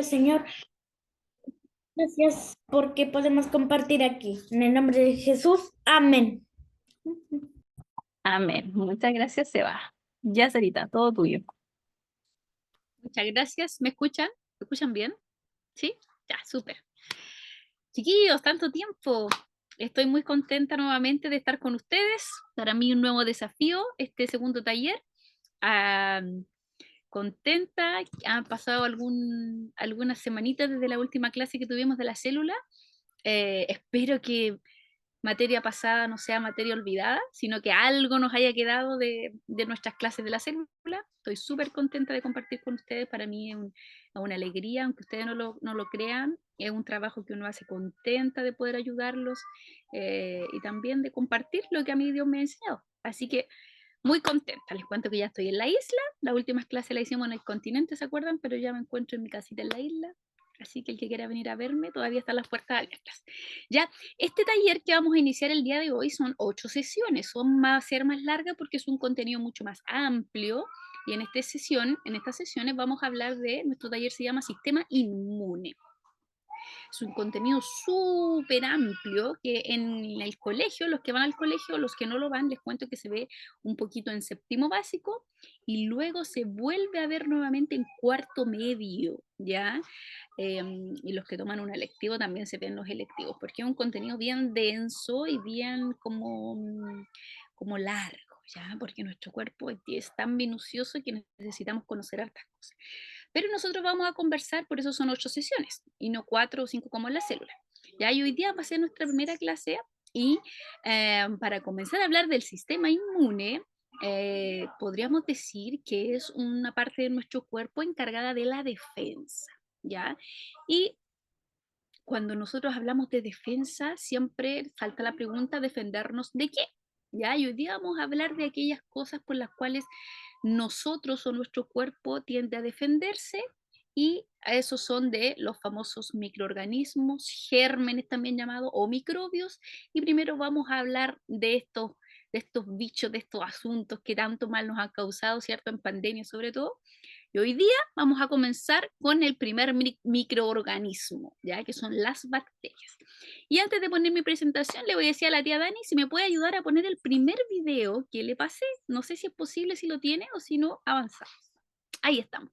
Señor, gracias porque podemos compartir aquí. En el nombre de Jesús, amén. Amén. Muchas gracias, Seba. Ya, Sarita, todo tuyo. Muchas gracias. ¿Me escuchan? ¿Me escuchan bien? ¿Sí? Ya, súper. Chiquillos, tanto tiempo. Estoy muy contenta nuevamente de estar con ustedes. Para mí un nuevo desafío, este segundo taller. Ah, contenta. Han pasado algunas semanitas desde la última clase que tuvimos de la célula. Espero que materia pasada no sea materia olvidada, sino que algo nos haya quedado de nuestras clases de la célula. Estoy súper contenta de compartir con ustedes. Para mí es una alegría, aunque ustedes no lo crean. Es un trabajo que uno hace contenta de poder ayudarlos y también de compartir lo que a mí Dios me ha enseñado. Así que muy contenta. Les cuento que ya estoy en la isla. Las últimas clases las hicimos en el continente, ¿se acuerdan? Pero ya me encuentro en mi casita en la isla. Así que el que quiera venir a verme, todavía están las puertas abiertas. Ya, este taller que vamos a iniciar el día de hoy son 8 sesiones. Va a ser más larga porque es un contenido mucho más amplio. Y en estas sesiones vamos a hablar de, nuestro taller se llama Sistema Inmune. Es un contenido súper amplio que en el colegio, los que van al colegio, los que no lo van, les cuento que se ve un poquito en séptimo básico y luego se vuelve a ver nuevamente en cuarto medio, ¿ya? Y los que toman un electivo también se ven los electivos, porque es un contenido bien denso y bien como largo, ¿ya? Porque nuestro cuerpo es tan minucioso que necesitamos conocer hartas cosas. Pero nosotros vamos a conversar, por eso son 8 sesiones y no 4 o 5 como en la célula. Ya, y hoy día va a ser nuestra primera clase y para comenzar a hablar del sistema inmune, podríamos decir que es una parte de nuestro cuerpo encargada de la defensa, ¿ya? Y cuando nosotros hablamos de defensa, siempre falta la pregunta, ¿defendernos de qué? ¿Ya? Y hoy día vamos a hablar de aquellas cosas por las cuales nosotros o nuestro cuerpo tiende a defenderse y a esos son de los famosos microorganismos, gérmenes también llamados, o microbios. Y primero vamos a hablar de estos bichos, de estos asuntos que tanto mal nos han causado, ¿cierto? En pandemia sobre todo. Y hoy día vamos a comenzar con el primer microorganismo, ¿ya? Que son las bacterias. Y antes de poner mi presentación, le voy a decir a la tía Dani si me puede ayudar a poner el primer video que le pasé. No sé si es posible, si lo tiene o si no, avanzamos. Ahí estamos.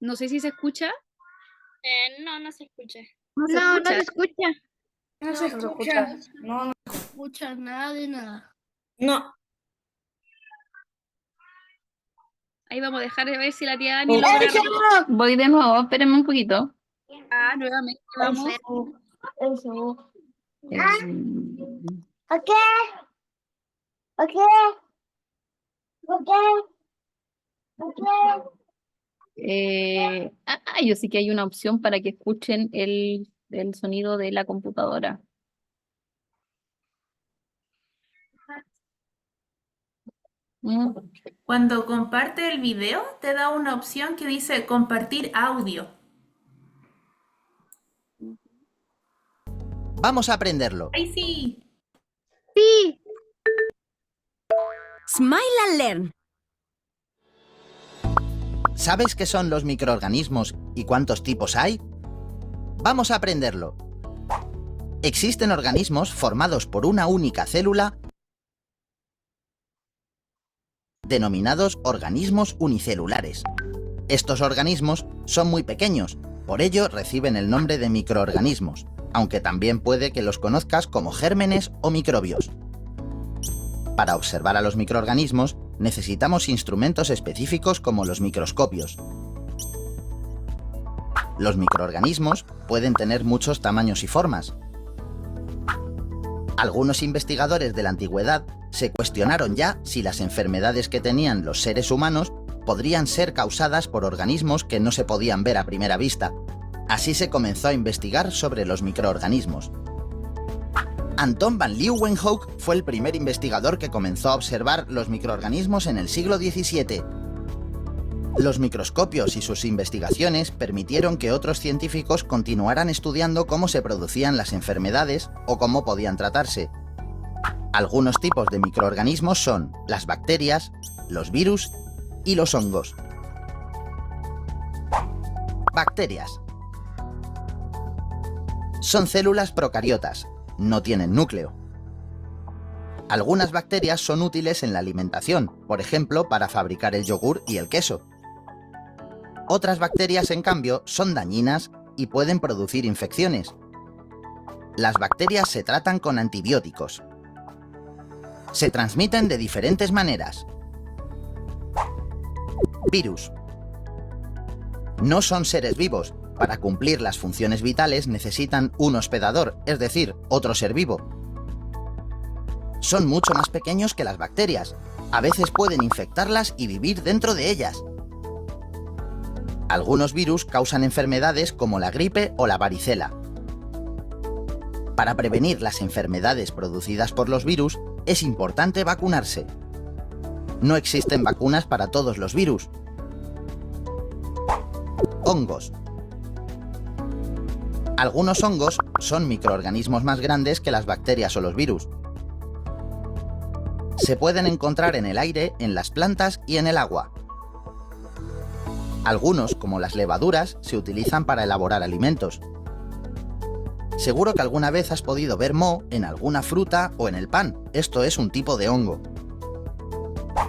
No sé si se escucha. No, no se escucha. No se No, escucha. no se escucha. No se escucha. No se escucha nada de nada. No. Ahí vamos a dejar de ver si la tía Dani logra. Voy de nuevo, espérenme un poquito. Nuevamente vamos. Eso. Ok. Ok. Ok. Ok. Yo sí que hay una opción para que escuchen el sonido de la computadora. Cuando comparte el video, te da una opción que dice compartir audio. Vamos a aprenderlo. ¡Ay, sí! Sí. Smile and Learn. ¿Sabes qué son los microorganismos y cuántos tipos hay? Vamos a aprenderlo. Existen organismos formados por una única célula denominados organismos unicelulares. Estos organismos son muy pequeños, por ello reciben el nombre de microorganismos, aunque también puede que los conozcas como gérmenes o microbios. Para observar a los microorganismos necesitamos instrumentos específicos como los microscopios. Los microorganismos pueden tener muchos tamaños y formas. Algunos investigadores de la antigüedad se cuestionaron ya si las enfermedades que tenían los seres humanos podrían ser causadas por organismos que no se podían ver a primera vista. Así se comenzó a investigar sobre los microorganismos. Anton van Leeuwenhoek fue el primer investigador que comenzó a observar los microorganismos en el siglo XVII. Los microscopios y sus investigaciones permitieron que otros científicos continuaran estudiando cómo se producían las enfermedades o cómo podían tratarse. Algunos tipos de microorganismos son las bacterias, los virus y los hongos. Bacterias. Son células procariotas, no tienen núcleo. Algunas bacterias son útiles en la alimentación, por ejemplo, para fabricar el yogur y el queso. Otras bacterias, en cambio, son dañinas y pueden producir infecciones. Las bacterias se tratan con antibióticos. Se transmiten de diferentes maneras. Virus. No son seres vivos. Para cumplir las funciones vitales necesitan un hospedador, es decir, otro ser vivo. Son mucho más pequeños que las bacterias. A veces pueden infectarlas y vivir dentro de ellas. Algunos virus causan enfermedades como la gripe o la varicela. Para prevenir las enfermedades producidas por los virus, es importante vacunarse. No existen vacunas para todos los virus. Hongos. Algunos hongos son microorganismos más grandes que las bacterias o los virus. Se pueden encontrar en el aire, en las plantas y en el agua. Algunos, como las levaduras, se utilizan para elaborar alimentos. Seguro que alguna vez has podido ver moho en alguna fruta o en el pan. Esto es un tipo de hongo.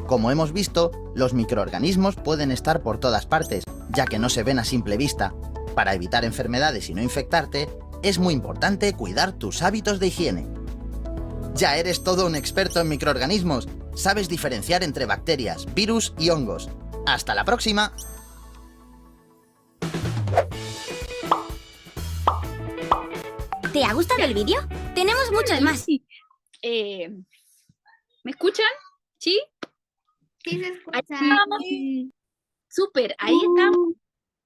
Como hemos visto, los microorganismos pueden estar por todas partes, ya que no se ven a simple vista. Para evitar enfermedades y no infectarte, es muy importante cuidar tus hábitos de higiene. Ya eres todo un experto en microorganismos. Sabes diferenciar entre bacterias, virus y hongos. ¡Hasta la próxima! ¿Te ha gustado el vídeo? Tenemos muchos más. Sí. ¿Me escuchan? ¿Sí? Sí, se Ahí escucha. estamos. Súper, ahí estamos.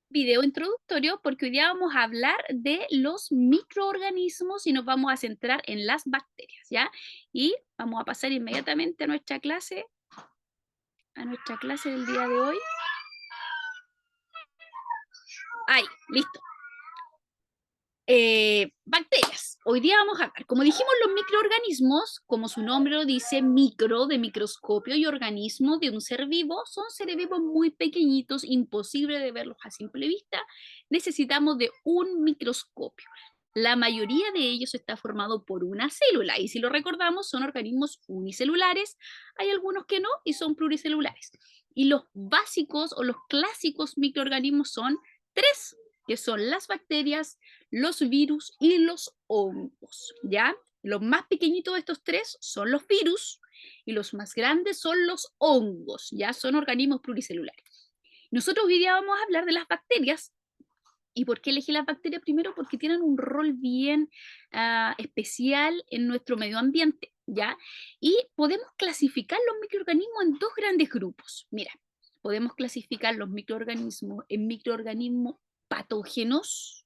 Video introductorio porque hoy día vamos a hablar de los microorganismos y nos vamos a centrar en las bacterias, ¿ya? Y vamos a pasar inmediatamente a nuestra clase del día de hoy. Ahí, listo. Bacterias. Hoy día vamos a hablar, como dijimos, los microorganismos, como su nombre lo dice, micro de microscopio y organismo de un ser vivo, son seres vivos muy pequeñitos, imposible de verlos a simple vista. Necesitamos de un microscopio. La mayoría de ellos está formado por una célula y si lo recordamos son organismos unicelulares, hay algunos que no y son pluricelulares. Y los básicos o los clásicos microorganismos son tres, que son las bacterias, los virus y los hongos, ¿ya? Los más pequeñitos de estos tres son los virus y los más grandes son los hongos, ¿ya? Son organismos pluricelulares. Nosotros hoy día vamos a hablar de las bacterias. ¿Y por qué elegí las bacterias? Primero porque tienen un rol bien especial en nuestro medio ambiente, ¿ya? Y podemos clasificar los microorganismos en dos grandes grupos. Mira, podemos clasificar los microorganismos en microorganismos patógenos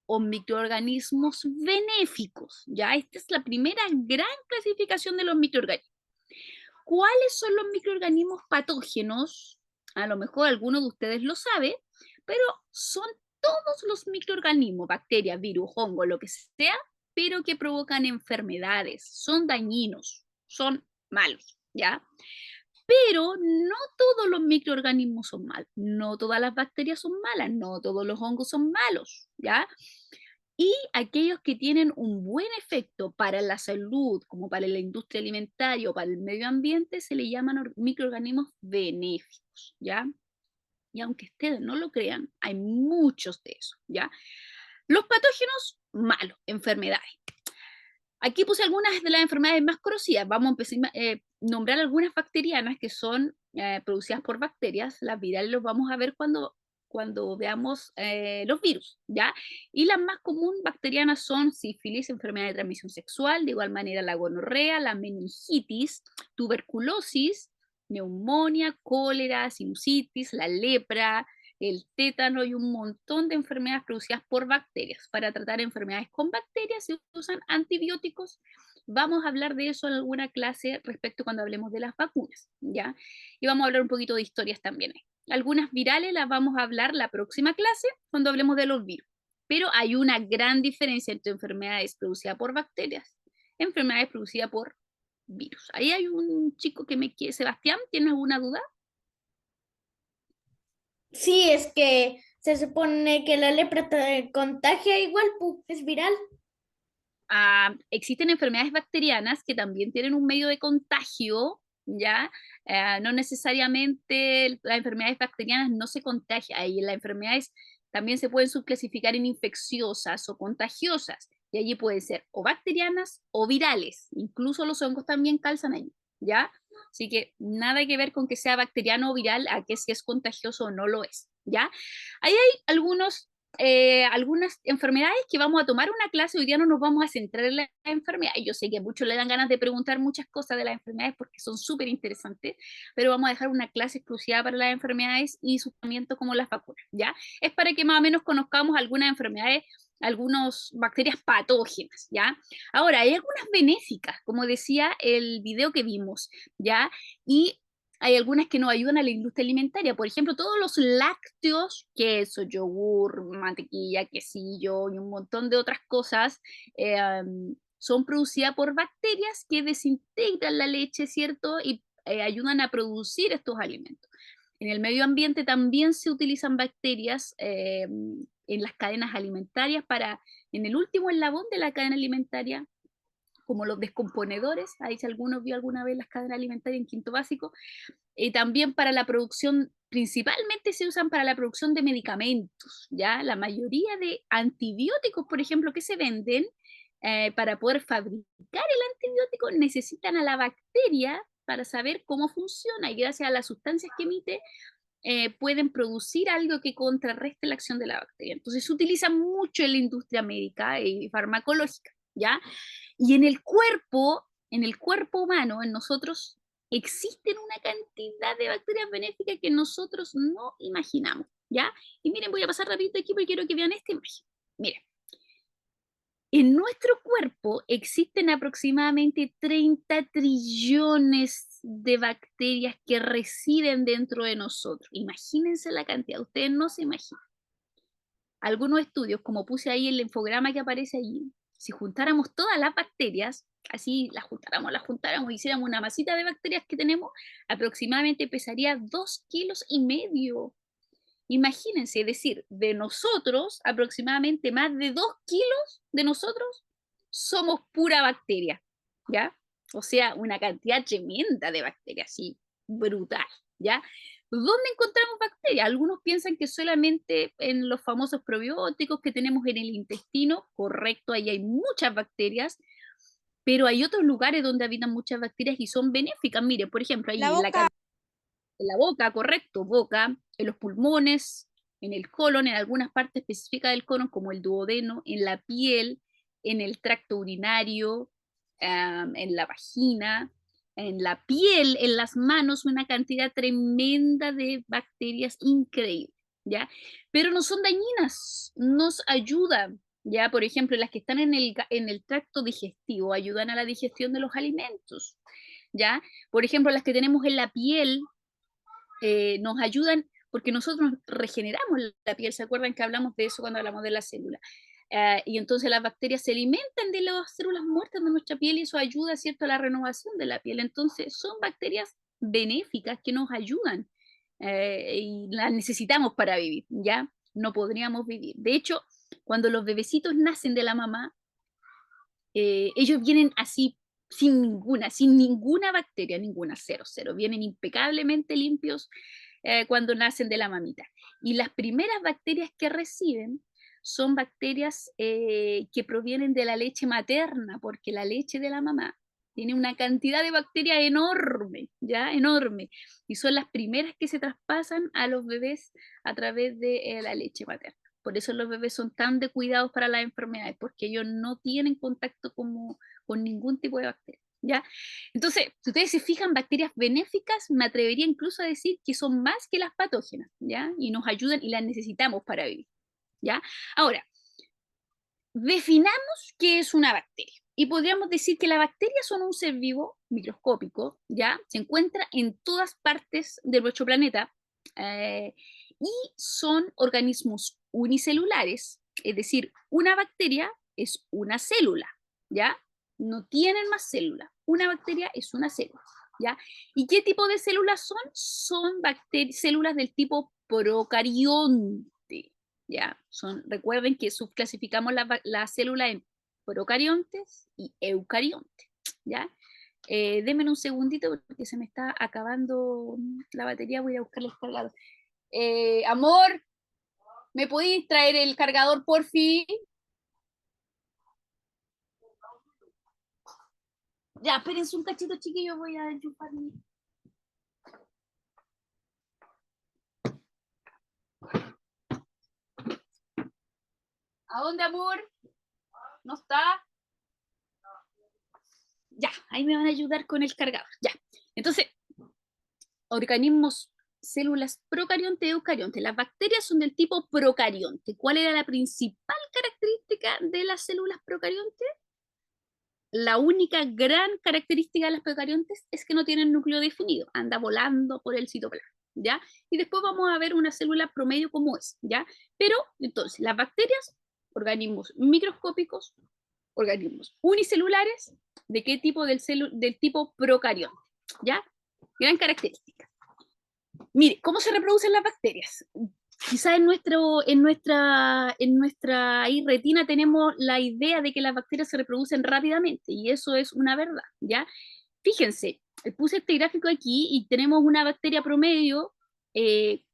o microorganismos benéficos, ¿ya? Esta es la primera gran clasificación de los microorganismos. ¿Cuáles son los microorganismos patógenos? A lo mejor alguno de ustedes lo sabe, pero son todos los microorganismos, bacterias, virus, hongos, lo que sea, pero que provocan enfermedades, son dañinos, son malos, ¿ya? Pero no todos los microorganismos son malos, no todas las bacterias son malas, no todos los hongos son malos, ¿ya? Y aquellos que tienen un buen efecto para la salud, como para la industria alimentaria o para el medio ambiente, se le llaman microorganismos benéficos, ¿ya? Y aunque ustedes no lo crean, hay muchos de esos, ¿ya? Los patógenos, malos, enfermedades. Aquí puse algunas de las enfermedades más conocidas. Vamos a empezar a nombrar algunas bacterianas que son producidas por bacterias. Las virales los vamos a ver cuando veamos los virus, ¿ya? Y las más comunes bacterianas son sífilis, enfermedad de transmisión sexual, de igual manera la gonorrea, la meningitis, tuberculosis, neumonía, cólera, sinusitis, la lepra, el tétano y un montón de enfermedades producidas por bacterias. Para tratar enfermedades con bacterias se usan antibióticos. Vamos a hablar de eso en alguna clase respecto cuando hablemos de las vacunas, ¿ya? Y vamos a hablar un poquito de historias también. Algunas virales las vamos a hablar la próxima clase cuando hablemos de los virus. Pero hay una gran diferencia entre enfermedades producidas por bacterias, enfermedades producidas por virus. Ahí hay un chico que me quiere, Sebastián, ¿tiene alguna duda? Sí, es que se supone que la lepra te contagia igual, pu, es viral. Existen enfermedades bacterianas que también tienen un medio de contagio, ¿ya? No necesariamente las enfermedades bacterianas no se contagian, y las enfermedades también se pueden subclasificar en infecciosas o contagiosas, y allí pueden ser o bacterianas o virales, incluso los hongos también calzan allí, ¿ya? Así que nada que ver con que sea bacteriano o viral, a que si es contagioso o no lo es, ¿ya? Ahí hay algunas enfermedades que vamos a tomar una clase. Hoy día no nos vamos a centrar en la enfermedad. Yo sé que a muchos le dan ganas de preguntar muchas cosas de las enfermedades porque son súper interesantes, pero vamos a dejar una clase exclusiva para las enfermedades y su tratamiento como las vacunas, ¿ya? Es para que más o menos conozcamos algunas enfermedades, algunas bacterias patógenas, ¿ya? Ahora, hay algunas benéficas, como decía el video que vimos, ¿ya? Y hay algunas que nos ayudan a la industria alimentaria. Por ejemplo, todos los lácteos, queso, yogur, mantequilla, quesillo y un montón de otras cosas, son producidas por bacterias que desintegran la leche, ¿cierto? Y ayudan a producir estos alimentos. En el medio ambiente también se utilizan bacterias en las cadenas alimentarias en el último eslabón de la cadena alimentaria, como los descomponedores. Ahí si alguno vio alguna vez las cadenas alimentarias en quinto básico. También para la producción, principalmente se usan para la producción de medicamentos, ¿ya? La mayoría de antibióticos, por ejemplo, que se venden, para poder fabricar el antibiótico necesitan a la bacteria para saber cómo funciona, y gracias a las sustancias que emite, pueden producir algo que contrarreste la acción de la bacteria. Entonces se utiliza mucho en la industria médica y farmacológica, ¿ya? Y en el cuerpo humano, en nosotros, existen una cantidad de bacterias benéficas que nosotros no imaginamos, ¿ya? Y miren, voy a pasar rapidito aquí porque quiero que vean esta imagen. Miren, en nuestro cuerpo existen aproximadamente 30 trillones de bacterias que residen dentro de nosotros. Imagínense la cantidad, ustedes no se imaginan. Algunos estudios, como puse ahí el infograma que aparece allí, si juntáramos todas las bacterias, así las juntáramos, hiciéramos una masita de bacterias que tenemos, aproximadamente pesaría 2,5 kilos. Imagínense, es decir, de nosotros, aproximadamente más de 2 kilos de nosotros somos pura bacteria, ¿ya? O sea, una cantidad tremenda de bacterias, así, brutal, ¿ya? ¿Dónde encontramos bacterias? Algunos piensan que solamente en los famosos probióticos que tenemos en el intestino. Correcto, ahí hay muchas bacterias, pero hay otros lugares donde habitan muchas bacterias y son benéficas. Mire, por ejemplo, ahí en la boca, correcto, boca, en los pulmones, en el colon, en algunas partes específicas del colon, como el duodeno, en la piel, en el tracto urinario, en la vagina, en la piel, en las manos, una cantidad tremenda de bacterias increíble, ¿ya? Pero no son dañinas, nos ayudan, ¿ya? Por ejemplo, las que están en el tracto digestivo ayudan a la digestión de los alimentos, ¿ya? Por ejemplo, las que tenemos en la piel nos ayudan porque nosotros regeneramos la piel. ¿Se acuerdan que hablamos de eso cuando hablamos de la célula? Y entonces las bacterias se alimentan de las células muertas de nuestra piel y eso ayuda, ¿cierto?, a la renovación de la piel. Entonces son bacterias benéficas que nos ayudan y las necesitamos para vivir, ¿ya? No podríamos vivir. De hecho, cuando los bebecitos nacen de la mamá, ellos vienen así sin ninguna bacteria, ninguna, cero, vienen impecablemente limpios cuando nacen de la mamita. Y las primeras bacterias que reciben son bacterias que provienen de la leche materna, porque la leche de la mamá tiene una cantidad de bacterias enorme, ¿ya? Enorme. Y son las primeras que se traspasan a los bebés a través de la leche materna. Por eso los bebés son tan de cuidados para las enfermedades, porque ellos no tienen contacto con ningún tipo de bacteria, ¿ya? Entonces, si ustedes se fijan, bacterias benéficas, me atrevería incluso a decir que son más que las patógenas, ¿ya? Y nos ayudan y las necesitamos para vivir, ¿ya? Ahora, definamos qué es una bacteria. Y podríamos decir que las bacterias son un ser vivo microscópico, ¿ya? Se encuentra en todas partes de nuestro planeta y son organismos unicelulares, es decir, una bacteria es una célula, ¿ya? No tienen más células, una bacteria es una célula, ¿ya? ¿Y qué tipo de células son? Son células del tipo procarionte, ¿ya? Recuerden que subclasificamos la célula en procariontes y eucariontes, ¿ya? Denme un segundito porque se me está acabando la batería, voy a buscar el cargador. Amor, ¿me podéis traer el cargador, por fin? Ya, espérense un cachito, chiquillo, voy a enchufar mi... ¿A dónde, amor? ¿No está? Ya, ahí me van a ayudar con el cargador. Ya, entonces, organismos, células procarionte y eucarionte. Las bacterias son del tipo procarionte. ¿Cuál era la principal característica de las células procariontes? La única gran característica de las procariontes es que no tienen núcleo definido, anda volando por el citoplasma, ¿ya? Y después vamos a ver una célula promedio como es, ¿ya? Pero, entonces, las bacterias, organismos microscópicos, organismos unicelulares, ¿de qué tipo? Del tipo procarionte, ¿ya? Gran característica. Mire, ¿cómo se reproducen las bacterias? Quizás en nuestra retina tenemos la idea de que las bacterias se reproducen rápidamente, y eso es una verdad, ¿ya? Fíjense, puse este gráfico aquí y tenemos una bacteria promedio.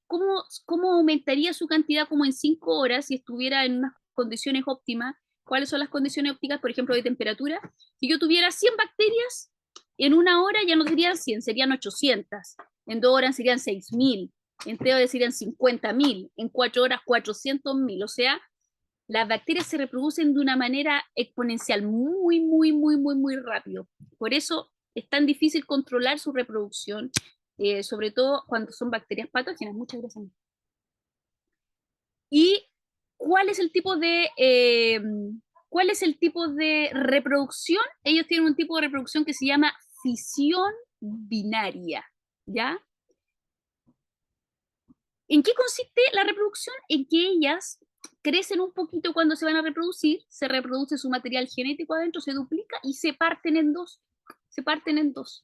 ¿Cómo aumentaría su cantidad como en 5 horas si estuviera en unas condiciones óptimas? ¿Cuáles son las condiciones óptimas, por ejemplo, de temperatura? Si yo tuviera 100 bacterias, en 1 hora ya no serían 100, serían 800. En 2 horas serían 6.000. En 3 horas serían 50.000. En 4 horas 400.000. O sea, las bacterias se reproducen de una manera exponencial, muy, muy, muy, muy, muy rápido. Por eso es tan difícil controlar su reproducción, sobre todo cuando son bacterias patógenas. Muchas gracias. ¿Y cuál es el tipo de reproducción? Ellos tienen un tipo de reproducción que se llama fisión binaria, ¿ya? ¿En qué consiste la reproducción? En que ellas crecen un poquito cuando se van a reproducir, se reproduce su material genético adentro, se duplica y se parten en dos. Se parten en dos.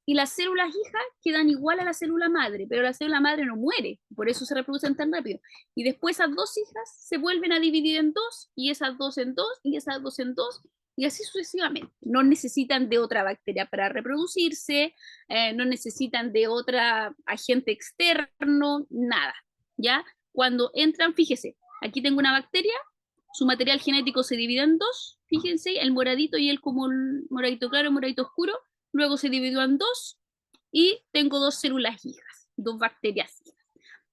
Y las células hijas quedan igual a la célula madre, pero la célula madre no muere, por eso se reproducen tan rápido. Y después esas dos hijas se vuelven a dividir en dos, y esas dos en dos, y esas dos en dos, y así sucesivamente. No necesitan de otra bacteria para reproducirse, no necesitan de otra agente externo, nada, ¿ya? Cuando entran, fíjese, aquí tengo una bacteria, su material genético se divide en dos, fíjense, el moradito y el como el moradito claro, el moradito oscuro, luego se dividió en dos, y tengo 2 células hijas, 2 bacterias hijas,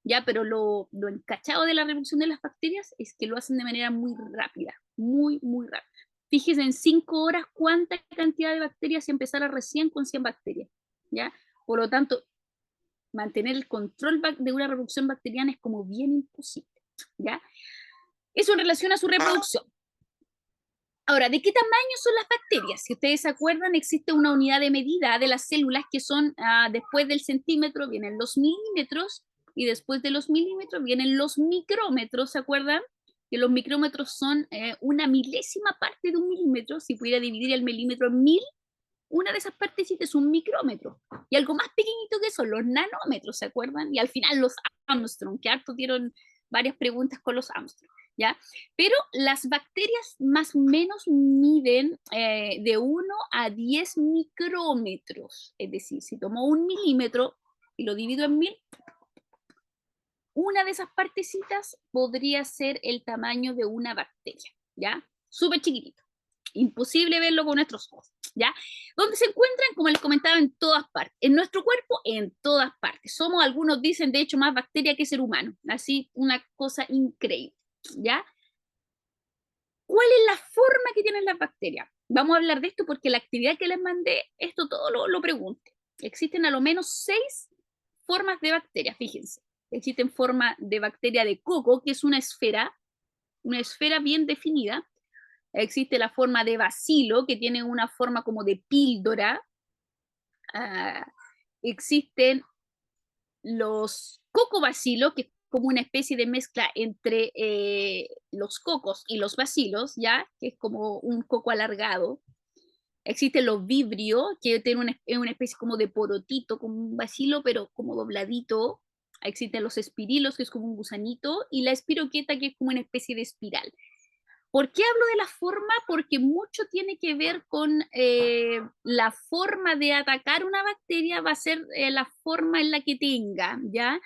¿ya? Pero lo encachado de la reproducción de las bacterias es que lo hacen de manera muy rápida, muy, muy rápida. Fíjense en 5 horas cuánta cantidad de bacterias se empezara recién con 100 bacterias, ¿ya? Por lo tanto, mantener el control de una reproducción bacteriana es como bien imposible, ¿ya? Eso en relación a su reproducción. Ahora, ¿de qué tamaño son las bacterias? Si ustedes se acuerdan, existe una unidad de medida de las células que son, después del centímetro vienen los milímetros, y después de los milímetros vienen los micrómetros, ¿se acuerdan? Que los micrómetros son una milésima parte de un milímetro. Si pudiera dividir el milímetro en 1000, una de esas partecitas es un micrómetro. Y algo más pequeñito que son los nanómetros, ¿se acuerdan? Y al final los Armstrong, que harto dieron varias preguntas con los Armstrong, ¿ya? Pero las bacterias más o menos miden de 1 a 10 micrómetros. Es decir, si tomo 1 milímetro y lo divido en 1000, una de esas partecitas podría ser el tamaño de una bacteria, ¿ya? Súper chiquitito. Imposible verlo con nuestros ojos, ¿ya? ¿Dónde se encuentran? Como les comentaba, en todas partes. En nuestro cuerpo, en todas partes. Somos, algunos dicen, de hecho, más bacteria que ser humano. Así, una cosa increíble, ¿ya? ¿Cuál es la forma que tienen las bacterias? Vamos a hablar de esto porque la actividad que les mandé, esto todo lo pregunte. Existen a lo menos 6 formas de bacterias, fíjense. Existen forma de bacteria de coco, que es una esfera bien definida. Existe la forma de bacilo, que tiene una forma como de píldora. Existen los cocobacilos, que es como una especie de mezcla entre los cocos y los bacilos, ¿ya? Que es como un coco alargado. Existen los vibrios, que tienen una especie como de porotito, como un bacilo, pero como dobladito. Existen los espirilos, que es como un gusanito, y la espiroqueta, que es como una especie de espiral. ¿Por qué hablo de la forma? Porque mucho tiene que ver con la forma de atacar una bacteria, va a ser la forma en la que tenga, ¿ya?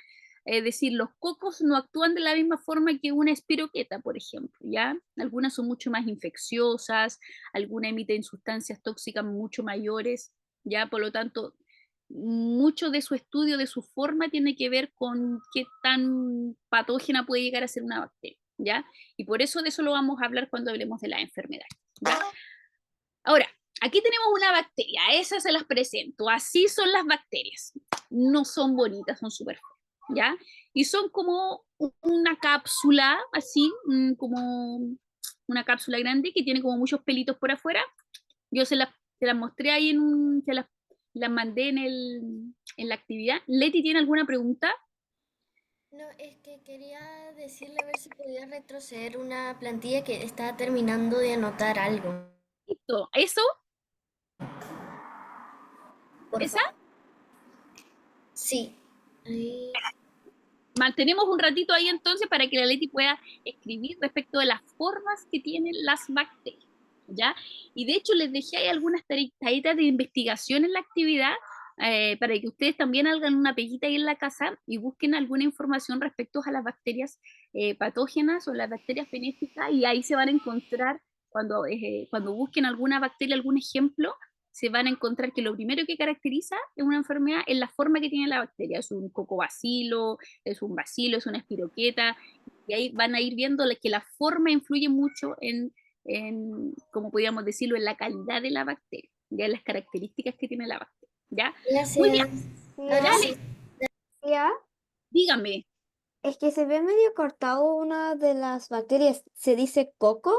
Es decir, los cocos no actúan de la misma forma que una espiroqueta, por ejemplo, ¿ya? Algunas son mucho más infecciosas, algunas emiten sustancias tóxicas mucho mayores, ¿ya? Por lo tanto, mucho de su estudio, de su forma, tiene que ver con qué tan patógena puede llegar a ser una bacteria, ¿ya? Y por eso de eso lo vamos a hablar cuando hablemos de la enfermedad, ¿ya? Ahora, aquí tenemos una bacteria, esas se las presento, así son las bacterias, no son bonitas, son súper feas, ¿ya? Y son como una cápsula, así, como una cápsula grande que tiene como muchos pelitos por afuera. Yo se las mostré ahí se las mandé en la actividad. Leti, ¿tiene alguna pregunta? No, es que quería decirle a ver si podía retroceder una plantilla que estaba terminando de anotar algo. Listo, ¿eso? Por ¿Esa? favor. Sí. Ahí. Mantenemos un ratito ahí entonces para que la Leti pueda escribir respecto de las formas que tienen las bacterias, ¿ya? Y de hecho les dejé ahí algunas tareitas de investigación en la actividad para que ustedes también hagan una peguita ahí en la casa y busquen alguna información respecto a las bacterias patógenas o las bacterias benéficas, y ahí se van a encontrar, cuando busquen alguna bacteria, algún ejemplo, se van a encontrar que lo primero que caracteriza es una enfermedad es la forma que tiene la bacteria. Es un cocobacilo, es un bacilo, es una espiroqueta, y ahí van a ir viendo que la forma influye mucho en como podríamos decirlo, en la calidad de la bacteria, ya en las características que tiene la bacteria, ¿ya? Gracias. Muy bien, dale, Ya, dígame. es que se ve medio cortado una de las bacterias. ¿Se dice coco?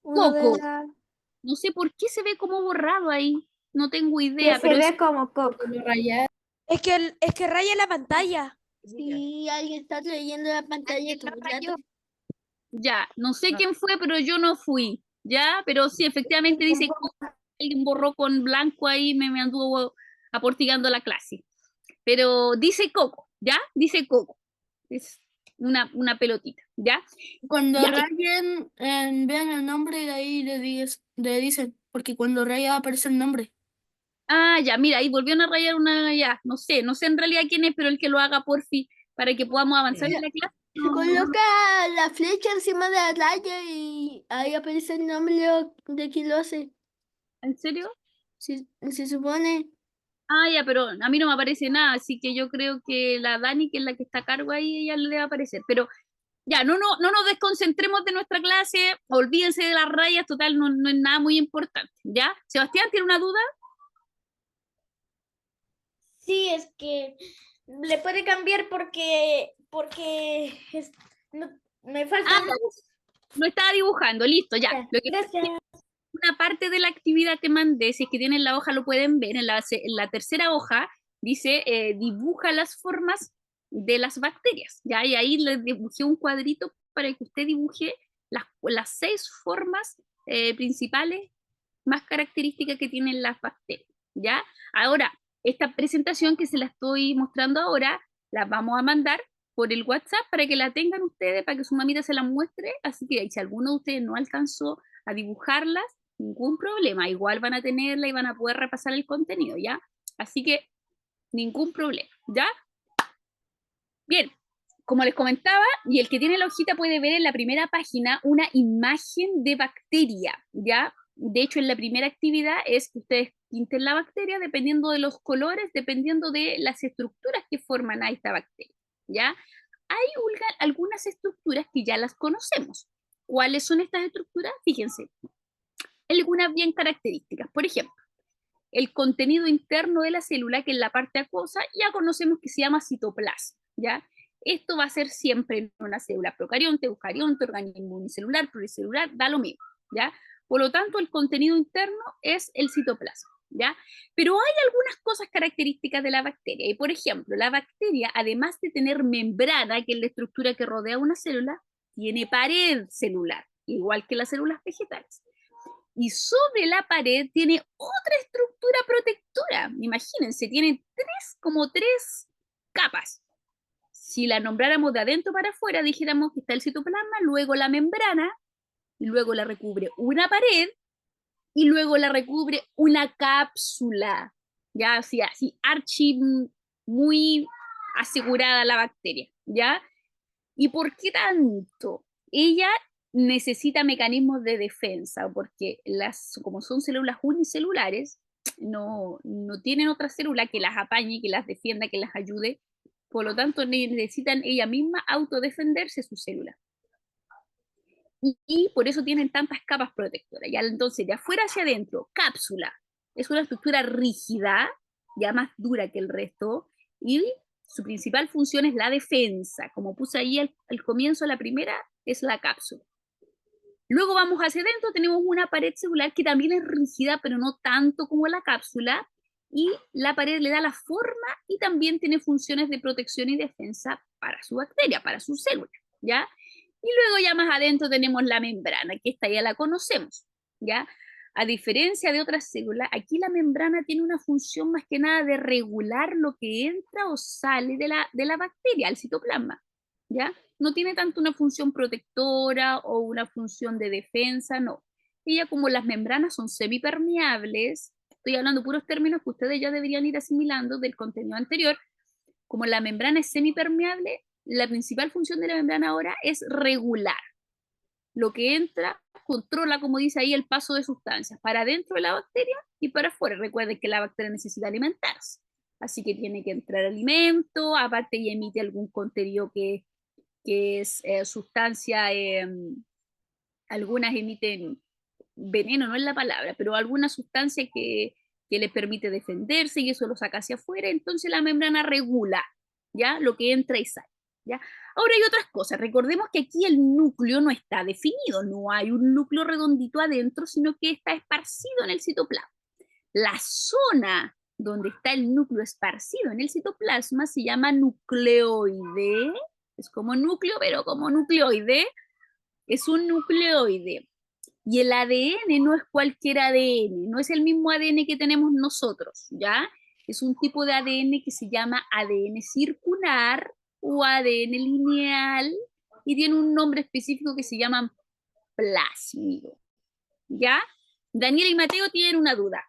Una de Coco. las No sé por qué se ve como borrado ahí, no tengo que idea, se pero ve como coco. Es que raya la pantalla. Si alguien está leyendo la pantalla, tú ya ya, no sé quién fue, pero yo no fui, ¿ya? Pero sí, efectivamente dice que alguien borró con blanco ahí, me anduvo aportigando la clase. Pero dice coco, ¿ya? Dice coco. Es una pelotita, ¿ya? Cuando Ya. rayen, vean el nombre y de ahí le dicen, porque cuando raya aparece el nombre. Ah, ya, mira, ahí volvieron a rayar una, ya, no sé en realidad quién es, pero el que lo haga por fin, para que podamos avanzar en la clase. Se coloca la flecha encima de la raya y ahí aparece el nombre de quien lo hace. ¿En serio? Se supone. Ah, ya, pero a mí no me aparece nada, así que yo creo que la Dani, que es la que está a cargo ahí, ella le va a aparecer. Pero ya, no nos desconcentremos de nuestra clase, olvídense de las rayas, total, no es nada muy importante, ¿ya? Sebastián, ¿tiene una duda? Sí, es que le puede cambiar porque me falta Lo estaba dibujando, listo, ya. Lo que gracias. una parte de la actividad que mandé, si es que tienen la hoja lo pueden ver, en la tercera hoja dice dibuja las formas de las bacterias, ¿ya? Y ahí les dibujé un cuadrito para que usted dibuje las 6 formas principales más características que tienen las bacterias, ¿ya? Ahora, esta presentación que se la estoy mostrando ahora, la vamos a mandar por el WhatsApp para que la tengan ustedes, para que su mamita se la muestre, así que si alguno de ustedes no alcanzó a dibujarlas, ningún problema, igual van a tenerla y van a poder repasar el contenido, ¿ya? Así que ningún problema, ¿ya? Bien, como les comentaba, y el que tiene la hojita puede ver en la primera página una imagen de bacteria, ¿ya? De hecho, en la primera actividad es que ustedes pinten la bacteria dependiendo de los colores, dependiendo de las estructuras que forman a esta bacteria, ¿ya? Hay algunas estructuras que ya las conocemos. ¿Cuáles son estas estructuras? Fíjense, algunas bien características. Por ejemplo, el contenido interno de la célula, que es la parte acuosa, ya conocemos que se llama citoplasma, ¿ya? Esto va a ser siempre en una célula procarionte, eucarionte, organismo unicelular, pluricelular, da lo mismo, ¿ya? Por lo tanto, el contenido interno es el citoplasma, ¿ya? Pero hay algunas cosas características de la bacteria, y por ejemplo, la bacteria, además de tener membrana, que es la estructura que rodea una célula, tiene pared celular, igual que las células vegetales. y sobre la pared tiene otra estructura protectora. Imagínense, tiene como tres capas. Si la nombráramos de adentro para afuera, dijéramos que está el citoplasma, luego la membrana, y luego la recubre una pared, y luego la recubre una cápsula. Ya, así muy asegurada la bacteria, ¿ya? ¿Y por qué tanto? Ella necesita mecanismos de defensa, porque como son células unicelulares, no tienen otra célula que las apañe, que las defienda, que las ayude. Por lo tanto, necesitan ella misma autodefenderse su célula. Y por eso tienen tantas capas protectoras. Ya, entonces, de afuera hacia adentro, cápsula. Es una estructura rígida, ya más dura que el resto, y su principal función es la defensa. Como puse ahí al comienzo, la primera es la cápsula. Luego vamos hacia adentro, tenemos una pared celular que también es rígida, pero no tanto como la cápsula, y la pared le da la forma y también tiene funciones de protección y defensa para su bacteria, para su célula, ¿ya? Y luego ya más adentro tenemos la membrana, que esta ya la conocemos, ¿ya? A diferencia de otras células, aquí la membrana tiene una función más que nada de regular lo que entra o sale de la bacteria, al citoplasma, ¿ya? No tiene tanto una función protectora o una función de defensa, no. Ella, como las membranas son semipermeables, estoy hablando puros términos que ustedes ya deberían ir asimilando del contenido anterior, como la membrana es semipermeable, la principal función de la membrana ahora es regular. Lo que entra controla, como dice ahí, el paso de sustancias para dentro de la bacteria y para afuera. Recuerden que la bacteria necesita alimentarse, así que tiene que entrar alimento, aparte y emite algún contenido que es sustancia, algunas emiten veneno, no es la palabra, pero alguna sustancia que les permite defenderse y eso lo saca hacia afuera. Entonces la membrana regula, ¿ya? Lo que entra y sale, ¿ya? Ahora hay otras cosas. Recordemos que aquí el núcleo no está definido, no hay un núcleo redondito adentro, sino que está esparcido en el citoplasma. La zona donde está el núcleo esparcido en el citoplasma se llama nucleoide. Es como núcleo, pero como nucleoide. Es un nucleoide. Y el ADN no es cualquier ADN, no es el mismo ADN que tenemos nosotros, ¿ya? Es un tipo de ADN que se llama ADN circular o ADN lineal y tiene un nombre específico que se llama plásmido, ¿ya? Daniel y Mateo tienen una duda.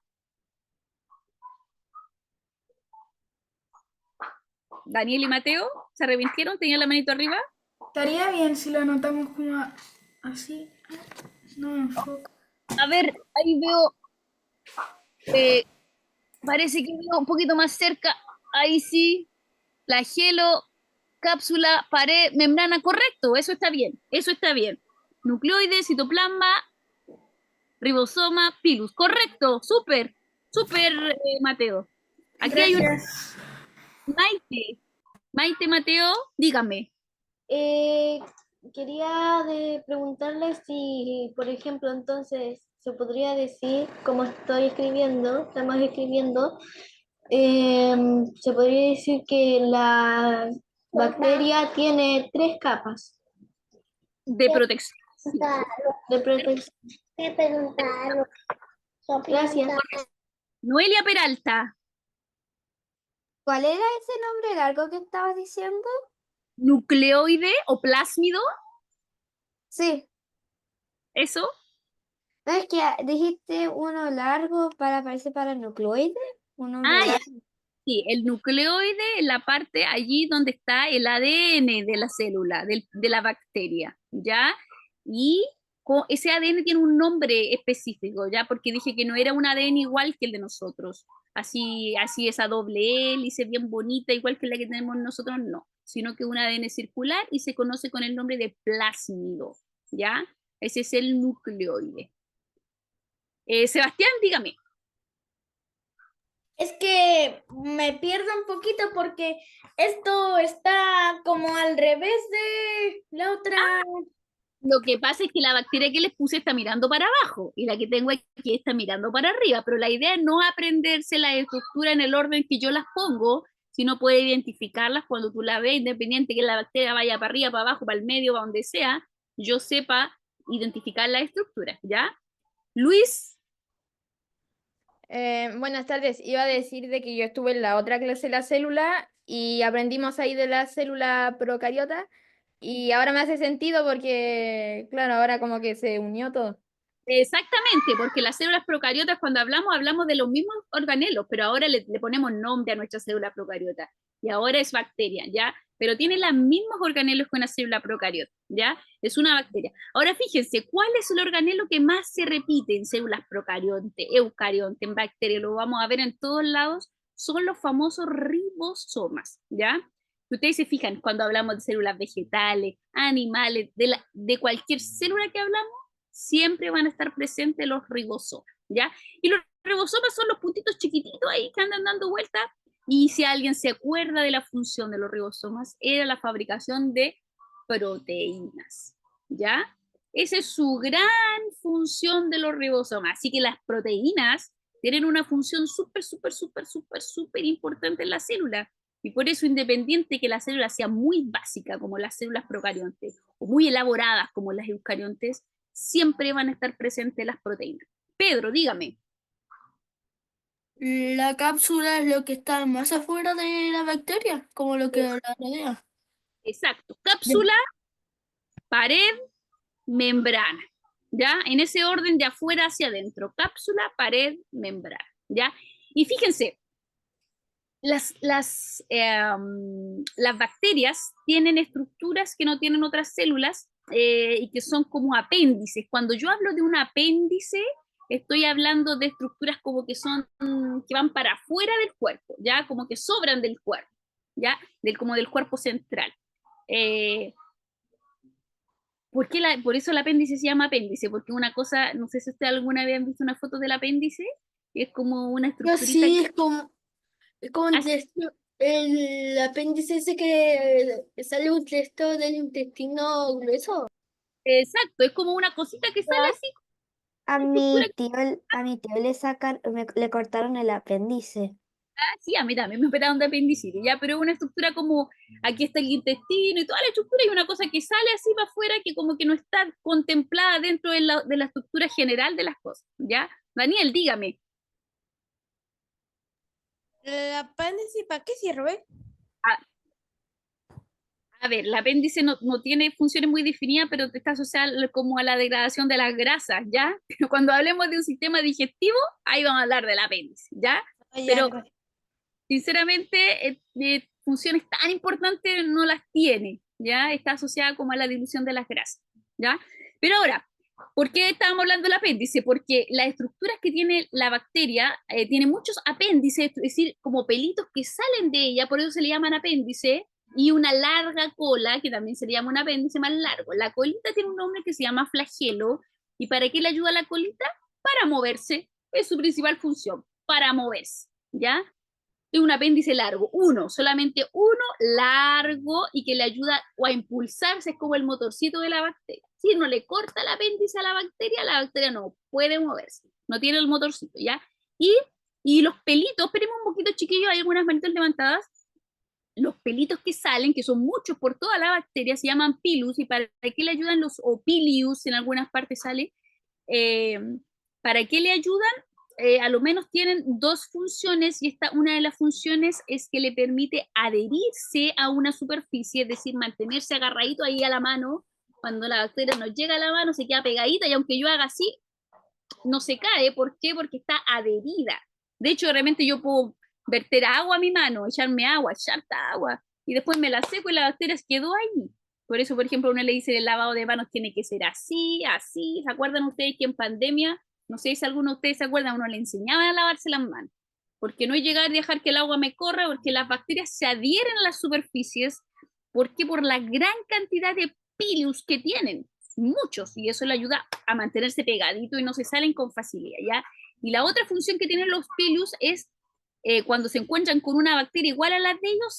Daniel y Mateo, ¿se arrepintieron? ¿Tenían la manito arriba? Estaría bien si lo anotamos como así. No me enfoco. A ver, ahí veo, parece que veo un poquito más cerca, ahí sí, flagelo, cápsula, pared, membrana, correcto, eso está bien, nucleoide, citoplasma, ribosoma, pilus, correcto, súper, Mateo. Aquí hay una Maite, Mateo, dígame. Quería preguntarle si, por ejemplo, entonces se podría decir, como estamos escribiendo, se podría decir que la bacteria tiene 3 capas De protección. de protección. Gracias. Noelia Peralta. ¿Cuál era ese nombre largo que estabas diciendo? Nucleoide o plásmido. Sí. ¿Eso? No, es que dijiste uno largo parece para nucleoide. Un nombre Ah, ya. largo. Sí, el nucleoide es la parte allí donde está el ADN de la célula, de la bacteria, ¿ya? Y ese ADN tiene un nombre específico, ¿ya? Porque dije que no era un ADN igual que el de nosotros. Así esa doble hélice bien bonita, igual que la que tenemos nosotros, no. Sino que es un ADN circular y se conoce con el nombre de plásmido, ¿ya? Ese es el nucleoide. Sebastián, dígame. Es que me pierdo un poquito porque esto está como al revés de la otra. Lo que pasa es que la bacteria que les puse está mirando para abajo y la que tengo aquí está mirando para arriba, pero la idea es no aprenderse la estructura en el orden que yo las pongo, sino poder identificarlas cuando tú la ves, independiente que la bacteria vaya para arriba, para abajo, para el medio, para donde sea, yo sepa identificar la estructura, ¿ya? Luis, Buenas tardes. Iba a decir de que yo estuve en la otra clase de la célula y aprendimos ahí de la célula procariota y ahora me hace sentido porque, claro, ahora como que se unió todo. exactamente, porque las células procariotas cuando hablamos de los mismos organelos, pero ahora le ponemos nombre a nuestra célula procariota. Y ahora es bacteria, ¿ya? Pero tiene los mismos organelos que una célula procariota, ¿ya? Es una bacteria. Ahora fíjense, ¿cuál es el organelo que más se repite en células procariontes, eucariontes, en bacterias? Lo vamos a ver en todos lados, son los famosos ribosomas, ¿ya? Si ustedes se fijan, cuando hablamos de células vegetales, animales, de cualquier célula que hablamos, siempre van a estar presentes los ribosomas, ¿ya? Y los ribosomas son los puntitos chiquititos ahí que andan dando vueltas, y si alguien se acuerda de la función de los ribosomas, era la fabricación de proteínas, ¿ya? Esa es su gran función de los ribosomas, así que las proteínas tienen una función súper importante en la célula, y por eso independiente que la célula sea muy básica, como las células procariontes, o muy elaboradas, como las eucariontes, siempre van a estar presentes las proteínas. Pedro, dígame. La cápsula es lo que está más afuera de la bacteria, como lo que la rodea. Exacto. Cápsula, pared, membrana. ¿Ya? En ese orden de afuera hacia adentro. Cápsula, pared, membrana. ¿Ya? Y fíjense, las bacterias tienen estructuras que no tienen otras células y que son como apéndices. Cuando yo hablo de un apéndice, estoy hablando de estructuras como que van para afuera del cuerpo, ¿ya? Como que sobran del cuerpo, ¿ya? Como del cuerpo central. Por eso el apéndice se llama apéndice, porque una cosa, no sé si ustedes alguna vez han visto una foto del apéndice, es como una estructurita. Sí, es como el apéndice ese que sale un resto del intestino grueso. Exacto, es como una cosita que sale así. A mi tío le cortaron el apéndice. Sí, a mí también me operaron de apendicitis, ya, pero es una estructura como, aquí está el intestino y toda la estructura, y una cosa que sale así para afuera que como que no está contemplada dentro de la estructura general de las cosas, ¿ya? Daniel, dígame. ¿El apéndice para qué sirve? A ver, el apéndice no tiene funciones muy definidas, pero está asociado como a la degradación de las grasas, ¿ya? Pero cuando hablemos de un sistema digestivo, ahí vamos a hablar del apéndice, ¿ya? Pero sinceramente, funciones tan importantes no las tiene, ¿ya? Está asociada como a la dilución de las grasas, ¿ya? Pero ahora, ¿por qué estábamos hablando del apéndice? Porque las estructuras que tiene la bacteria tiene muchos apéndices, es decir, como pelitos que salen de ella, por eso se le llaman apéndice, y una larga cola, que también se le llama un apéndice más largo. La colita tiene un nombre que se llama flagelo, ¿y para qué le ayuda la colita? Para moverse, es su principal función, para moverse, ¿ya? Es un apéndice largo, solamente uno largo, y que le ayuda a impulsarse, es como el motorcito de la bacteria. Si no le corta el apéndice a la bacteria no puede moverse, no tiene el motorcito, ¿ya? Y los pelitos, esperemos un poquito chiquillos, hay algunas manitas levantadas, los pelitos que salen, que son muchos por toda la bacteria, se llaman pilus, y para qué le ayudan o pilius, en algunas partes sale, ¿para qué le ayudan? A lo menos tienen dos funciones, y una de las funciones es que le permite adherirse a una superficie, es decir, mantenerse agarradito ahí a la mano. Cuando la bacteria nos llega a la mano se queda pegadita, y aunque yo haga así, no se cae. ¿Por qué? Porque está adherida. De hecho, realmente yo puedo verter agua a mi mano, echarme agua, echar agua, y después me la seco y la bacteria quedó ahí. Por eso, por ejemplo, uno le dice el lavado de manos tiene que ser así, así. ¿Se acuerdan ustedes que en pandemia, no sé si alguno de ustedes se acuerdan, uno le enseñaban a lavarse las manos? Porque no es llegar y dejar que el agua me corra, porque las bacterias se adhieren a las superficies, porque por la gran cantidad de pilus que tienen, muchos, y eso le ayuda a mantenerse pegadito y no se salen con facilidad, ¿ya? Y la otra función que tienen los pilus es cuando se encuentran con una bacteria igual a la de ellos,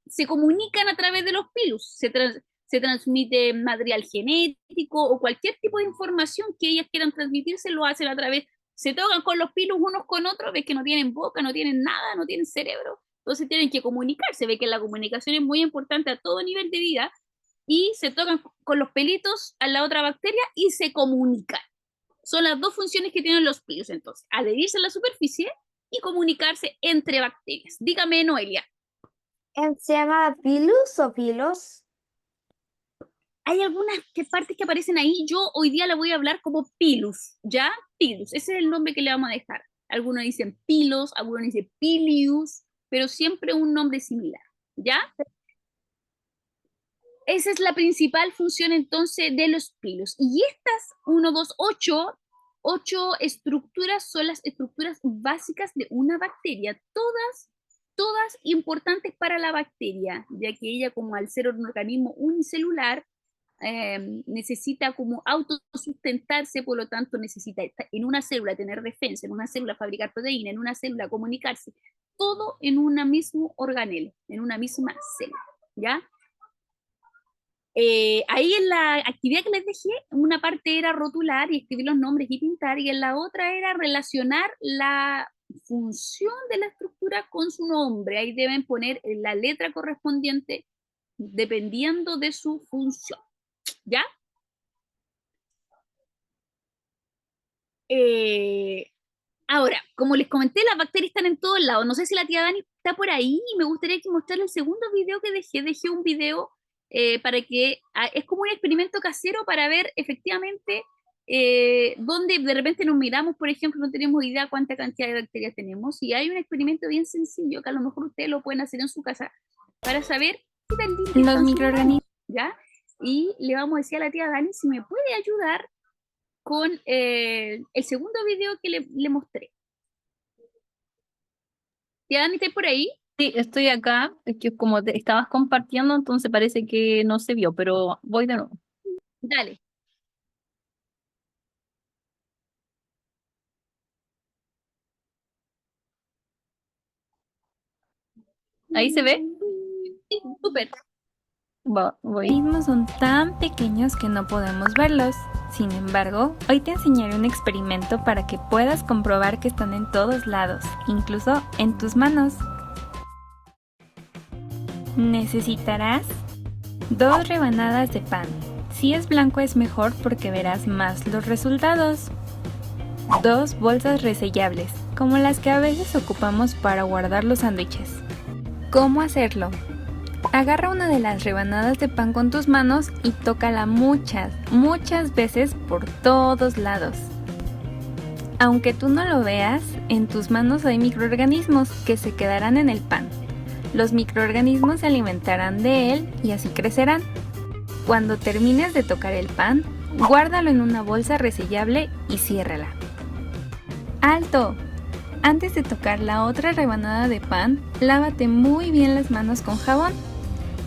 se comunican a través de los pilus, se transmite material genético o cualquier tipo de información que ellas quieran transmitirse, lo hacen a través, se tocan con los pilus unos con otros, ves que no tienen boca, no tienen nada, no tienen cerebro, entonces tienen que comunicarse, ve que la comunicación es muy importante a todo nivel de vida, y se tocan con los pelitos a la otra bacteria y se comunican, Son las dos funciones que tienen los pilus, entonces, adherirse a la superficie y comunicarse entre bacterias. Dígame, Noelia. ¿Se llama pilus o pilos? Hay algunas partes que aparecen ahí, yo hoy día la voy a hablar como pilus, ¿ya? Pilus, ese es el nombre que le vamos a dejar. Algunos dicen pilos, algunos dicen pilius, pero siempre un nombre similar, ¿ya? Esa es la principal función entonces de los pilus. Y estas 1, 2, 8 estructuras son las estructuras básicas de una bacteria, todas importantes para la bacteria, ya que ella, como al ser un organismo unicelular, necesita como autosustentarse, por lo tanto necesita en una célula tener defensa, en una célula fabricar proteína, en una célula comunicarse, todo en un mismo organelo, en una misma célula, ¿ya? Ahí en la actividad que les dejé, una parte era rotular y escribir los nombres y pintar, y en la otra era relacionar la función de la estructura con su nombre. Ahí deben poner la letra correspondiente dependiendo de su función, ¿ya? Ahora, como les comenté, las bacterias están en todos lados. No sé si la tía Dani está por ahí, y me gustaría que mostrarle el segundo video que dejé un video para que, es como un experimento casero para ver efectivamente donde de repente nos miramos, por ejemplo, no tenemos idea cuánta cantidad de bacterias tenemos, y hay un experimento bien sencillo que a lo mejor ustedes lo pueden hacer en su casa para saber qué tan limpios Los están sus microorganismos. manos, ¿ya? Y le vamos a decir a la tía Dani si me puede ayudar con el segundo video que le mostré. Tía Dani, ¿estás por ahí? Sí, estoy acá, es que como te estabas compartiendo, entonces parece que no se vio, pero voy de nuevo. Dale. ¿Ahí se ve? Sí, súper. Voy. Los organismos son tan pequeños que no podemos verlos. Sin embargo, hoy te enseñaré un experimento para que puedas comprobar que están en todos lados, incluso en tus manos. Necesitarás 2 rebanadas de pan. Si es blanco es mejor porque verás más los resultados. 2 bolsas resellables, como las que a veces ocupamos para guardar los sándwiches. ¿Cómo hacerlo? Agarra una de las rebanadas de pan con tus manos y tócala muchas veces por todos lados. Aunque tú no lo veas, en tus manos hay microorganismos que se quedarán en el pan. Los microorganismos se alimentarán de él y así crecerán. Cuando termines de tocar el pan, guárdalo en una bolsa resellable y ciérrala. ¡Alto! Antes de tocar la otra rebanada de pan, lávate muy bien las manos con jabón.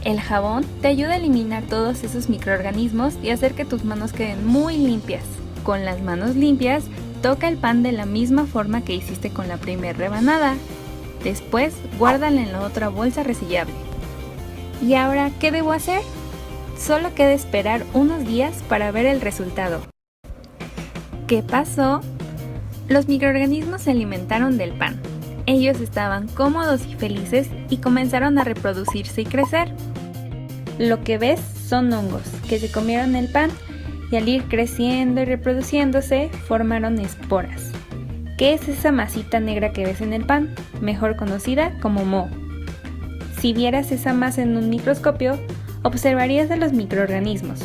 El jabón te ayuda a eliminar todos esos microorganismos y hacer que tus manos queden muy limpias. Con las manos limpias, toca el pan de la misma forma que hiciste con la primera rebanada. Después, guárdala en la otra bolsa resellable. ¿Y ahora qué debo hacer? Solo queda esperar unos días para ver el resultado. ¿Qué pasó? Los microorganismos se alimentaron del pan. Ellos estaban cómodos y felices y comenzaron a reproducirse y crecer. Lo que ves son hongos que se comieron el pan y al ir creciendo y reproduciéndose formaron esporas. ¿Qué es esa masita negra que ves en el pan? Mejor conocida como moho. Si vieras esa masa en un microscopio, observarías a los microorganismos.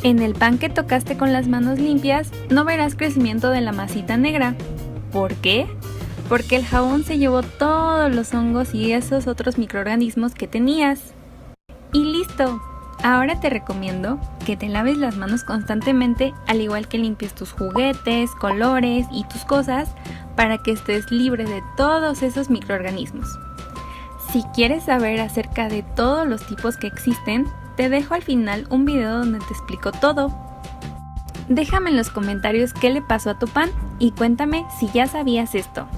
En el pan que tocaste con las manos limpias, no verás crecimiento de la masita negra. ¿Por qué? Porque el jabón se llevó todos los hongos y esos otros microorganismos que tenías. Y listo. Ahora te recomiendo que te laves las manos constantemente, al igual que limpies tus juguetes, colores y tus cosas, para que estés libre de todos esos microorganismos. Si quieres saber acerca de todos los tipos que existen, te dejo al final un video donde te explico todo. Déjame en los comentarios qué le pasó a tu pan y cuéntame si ya sabías esto.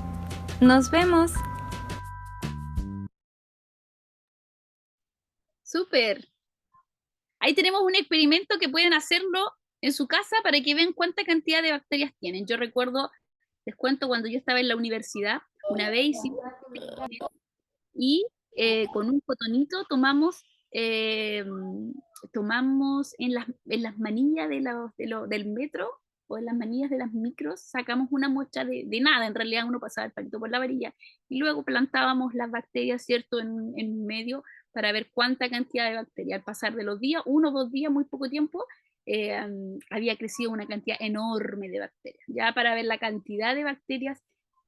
¡Nos vemos! Súper. Ahí tenemos un experimento que pueden hacerlo en su casa para que vean cuánta cantidad de bacterias tienen. Yo recuerdo, les cuento, cuando yo estaba en la universidad, una vez hicimos un experimento y con un cotonito tomamos en las manillas del metro o en las manillas de las micros, sacamos una muestra de nada, en realidad uno pasaba el palito por la varilla, y luego plantábamos las bacterias, ¿cierto?, en medio, para ver cuánta cantidad de bacterias. Al pasar de los días, 1 o 2 días, muy poco tiempo, había crecido una cantidad enorme de bacterias, ya para ver la cantidad de bacterias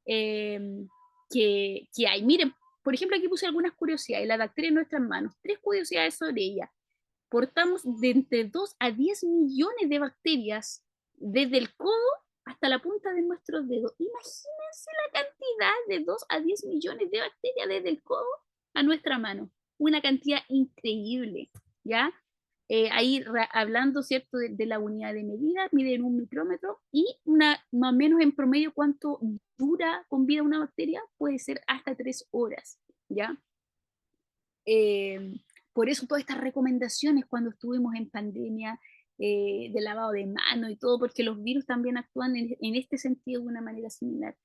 que hay. Miren, por ejemplo, aquí puse algunas curiosidades, la bacteria en nuestras manos, 3 curiosidades sobre ella. Portamos de entre 2 a 10 millones de bacterias desde el codo hasta la punta de nuestros dedos. Imagínense la cantidad de 2 a 10 millones de bacterias desde el codo a nuestra mano. Una cantidad increíble, ¿ya? Ahí hablando, ¿cierto?, de la unidad de medida, miden 1 micrómetro y más o menos en promedio cuánto dura con vida una bacteria, puede ser hasta 3 horas, ¿ya? Por eso todas estas recomendaciones cuando estuvimos en pandemia, de lavado de manos y todo, porque los virus también actúan en este sentido de una manera similar.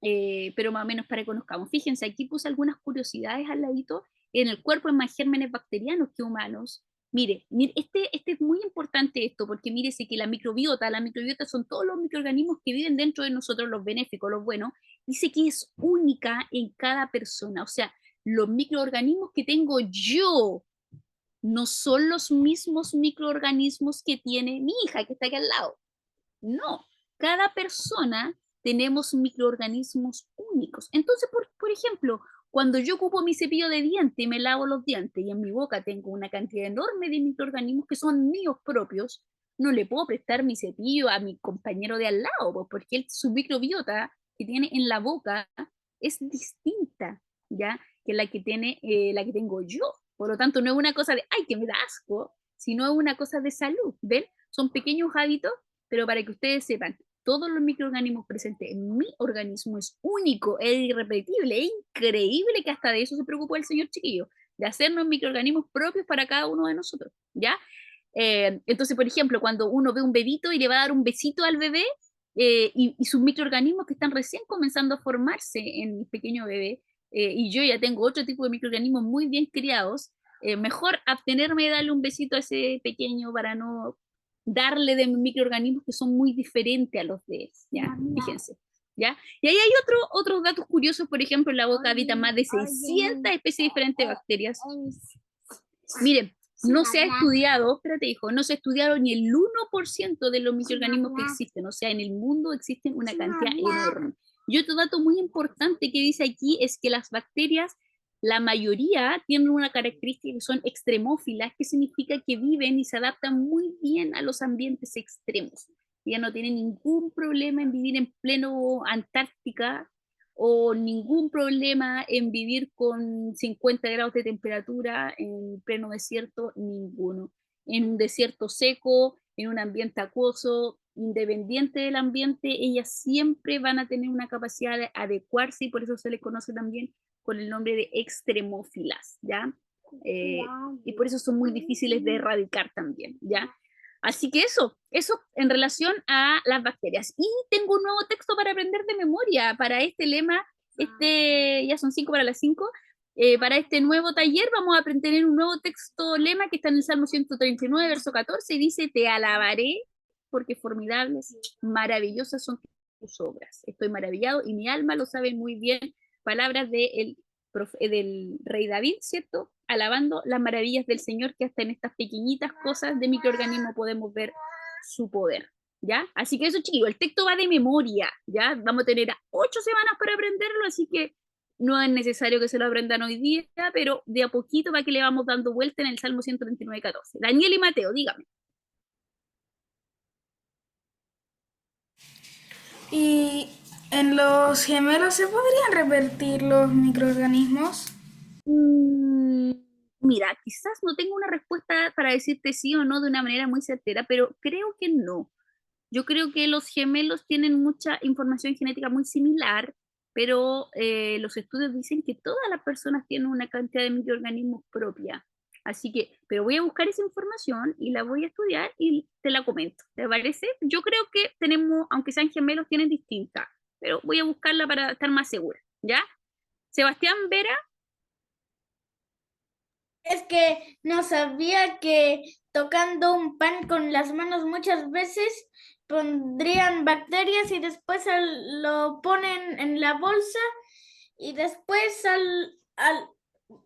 Pero más o menos para que conozcamos. Fíjense, aquí puse algunas curiosidades al ladito. En el cuerpo hay más gérmenes bacterianos que humanos. Mire, este es muy importante esto, porque mírese que la microbiota son todos los microorganismos que viven dentro de nosotros, los benéficos, los buenos, dice que es única en cada persona. O sea, los microorganismos que tengo yo no son los mismos microorganismos que tiene mi hija, que está aquí al lado. No, cada persona tenemos microorganismos únicos. Entonces, por ejemplo, cuando yo ocupo mi cepillo de dientes y me lavo los dientes y en mi boca tengo una cantidad enorme de microorganismos que son míos propios, no le puedo prestar mi cepillo a mi compañero de al lado, porque su microbiota que tiene en la boca es distinta, ¿ya?, que la que tengo yo. Por lo tanto, no es una cosa de, ay, que me da asco, sino es una cosa de salud, ¿ven? Son pequeños hábitos, pero para que ustedes sepan, todos los microorganismos presentes en mi organismo es único, es irrepetible, es increíble que hasta de eso se preocupó el señor chiquillo, de hacernos microorganismos propios para cada uno de nosotros, ¿ya? Entonces, por ejemplo, cuando uno ve un bebito y le va a dar un besito al bebé, y sus microorganismos que están recién comenzando a formarse en el pequeño bebé, y yo ya tengo otro tipo de microorganismos muy bien criados, mejor abstenerme de darle un besito a ese pequeño para no darle de microorganismos que son muy diferentes a los de él, ¿ya? Fíjense, ¿ya? Y ahí hay otros datos curiosos, por ejemplo, en la boca habitan más de 600 especies diferentes de bacterias. Miren, no se ha estudiado, espérate hijo, no se ha estudiado ni el 1% de los microorganismos que existen, o sea, en el mundo existen una cantidad enorme. Y otro dato muy importante que dice aquí es que las bacterias, la mayoría tienen una característica que son extremófilas, que significa que viven y se adaptan muy bien a los ambientes extremos. Ya no tienen ningún problema en vivir en pleno Antártica o ningún problema en vivir con 50 grados de temperatura en pleno desierto, ninguno. En un desierto seco, en un ambiente acuoso, independiente del ambiente, ellas siempre van a tener una capacidad de adecuarse y por eso se les conoce también con el nombre de extremófilas, ¿ya? Y por eso son muy difíciles de erradicar también, ¿ya? Así que eso en relación a las bacterias. Y tengo un nuevo texto para aprender de memoria, para este lema, ya son 5 para las 5, para este nuevo taller vamos a tener un nuevo texto lema que está en el Salmo 139, verso 14, y dice, te alabaré porque formidables, maravillosas son tus obras. Estoy maravillado y mi alma lo sabe muy bien. Palabras del rey David, ¿cierto? Alabando las maravillas del Señor, que hasta en estas pequeñitas cosas de microorganismo podemos ver su poder, ¿ya? Así que eso, chicos, el texto va de memoria, ¿ya? Vamos a tener 8 semanas para aprenderlo, así que no es necesario que se lo aprendan hoy día, pero de a poquito va que le vamos dando vuelta en el Salmo 139, 14. Daniel y Mateo, dígame. ¿Y en los gemelos se podrían revertir los microorganismos? Mira, quizás no tengo una respuesta para decirte sí o no de una manera muy certera, pero creo que no. Yo creo que los gemelos tienen mucha información genética muy similar, pero los estudios dicen que todas las personas tienen una cantidad de microorganismos propia. Así que, pero voy a buscar esa información y la voy a estudiar y te la comento. ¿Te parece? Yo creo que tenemos, aunque sean gemelos, tienen distintas, pero voy a buscarla para estar más segura, ¿ya? Sebastián, Vera. Es que no sabía que tocando un pan con las manos muchas veces pondrían bacterias y después lo ponen en la bolsa y después al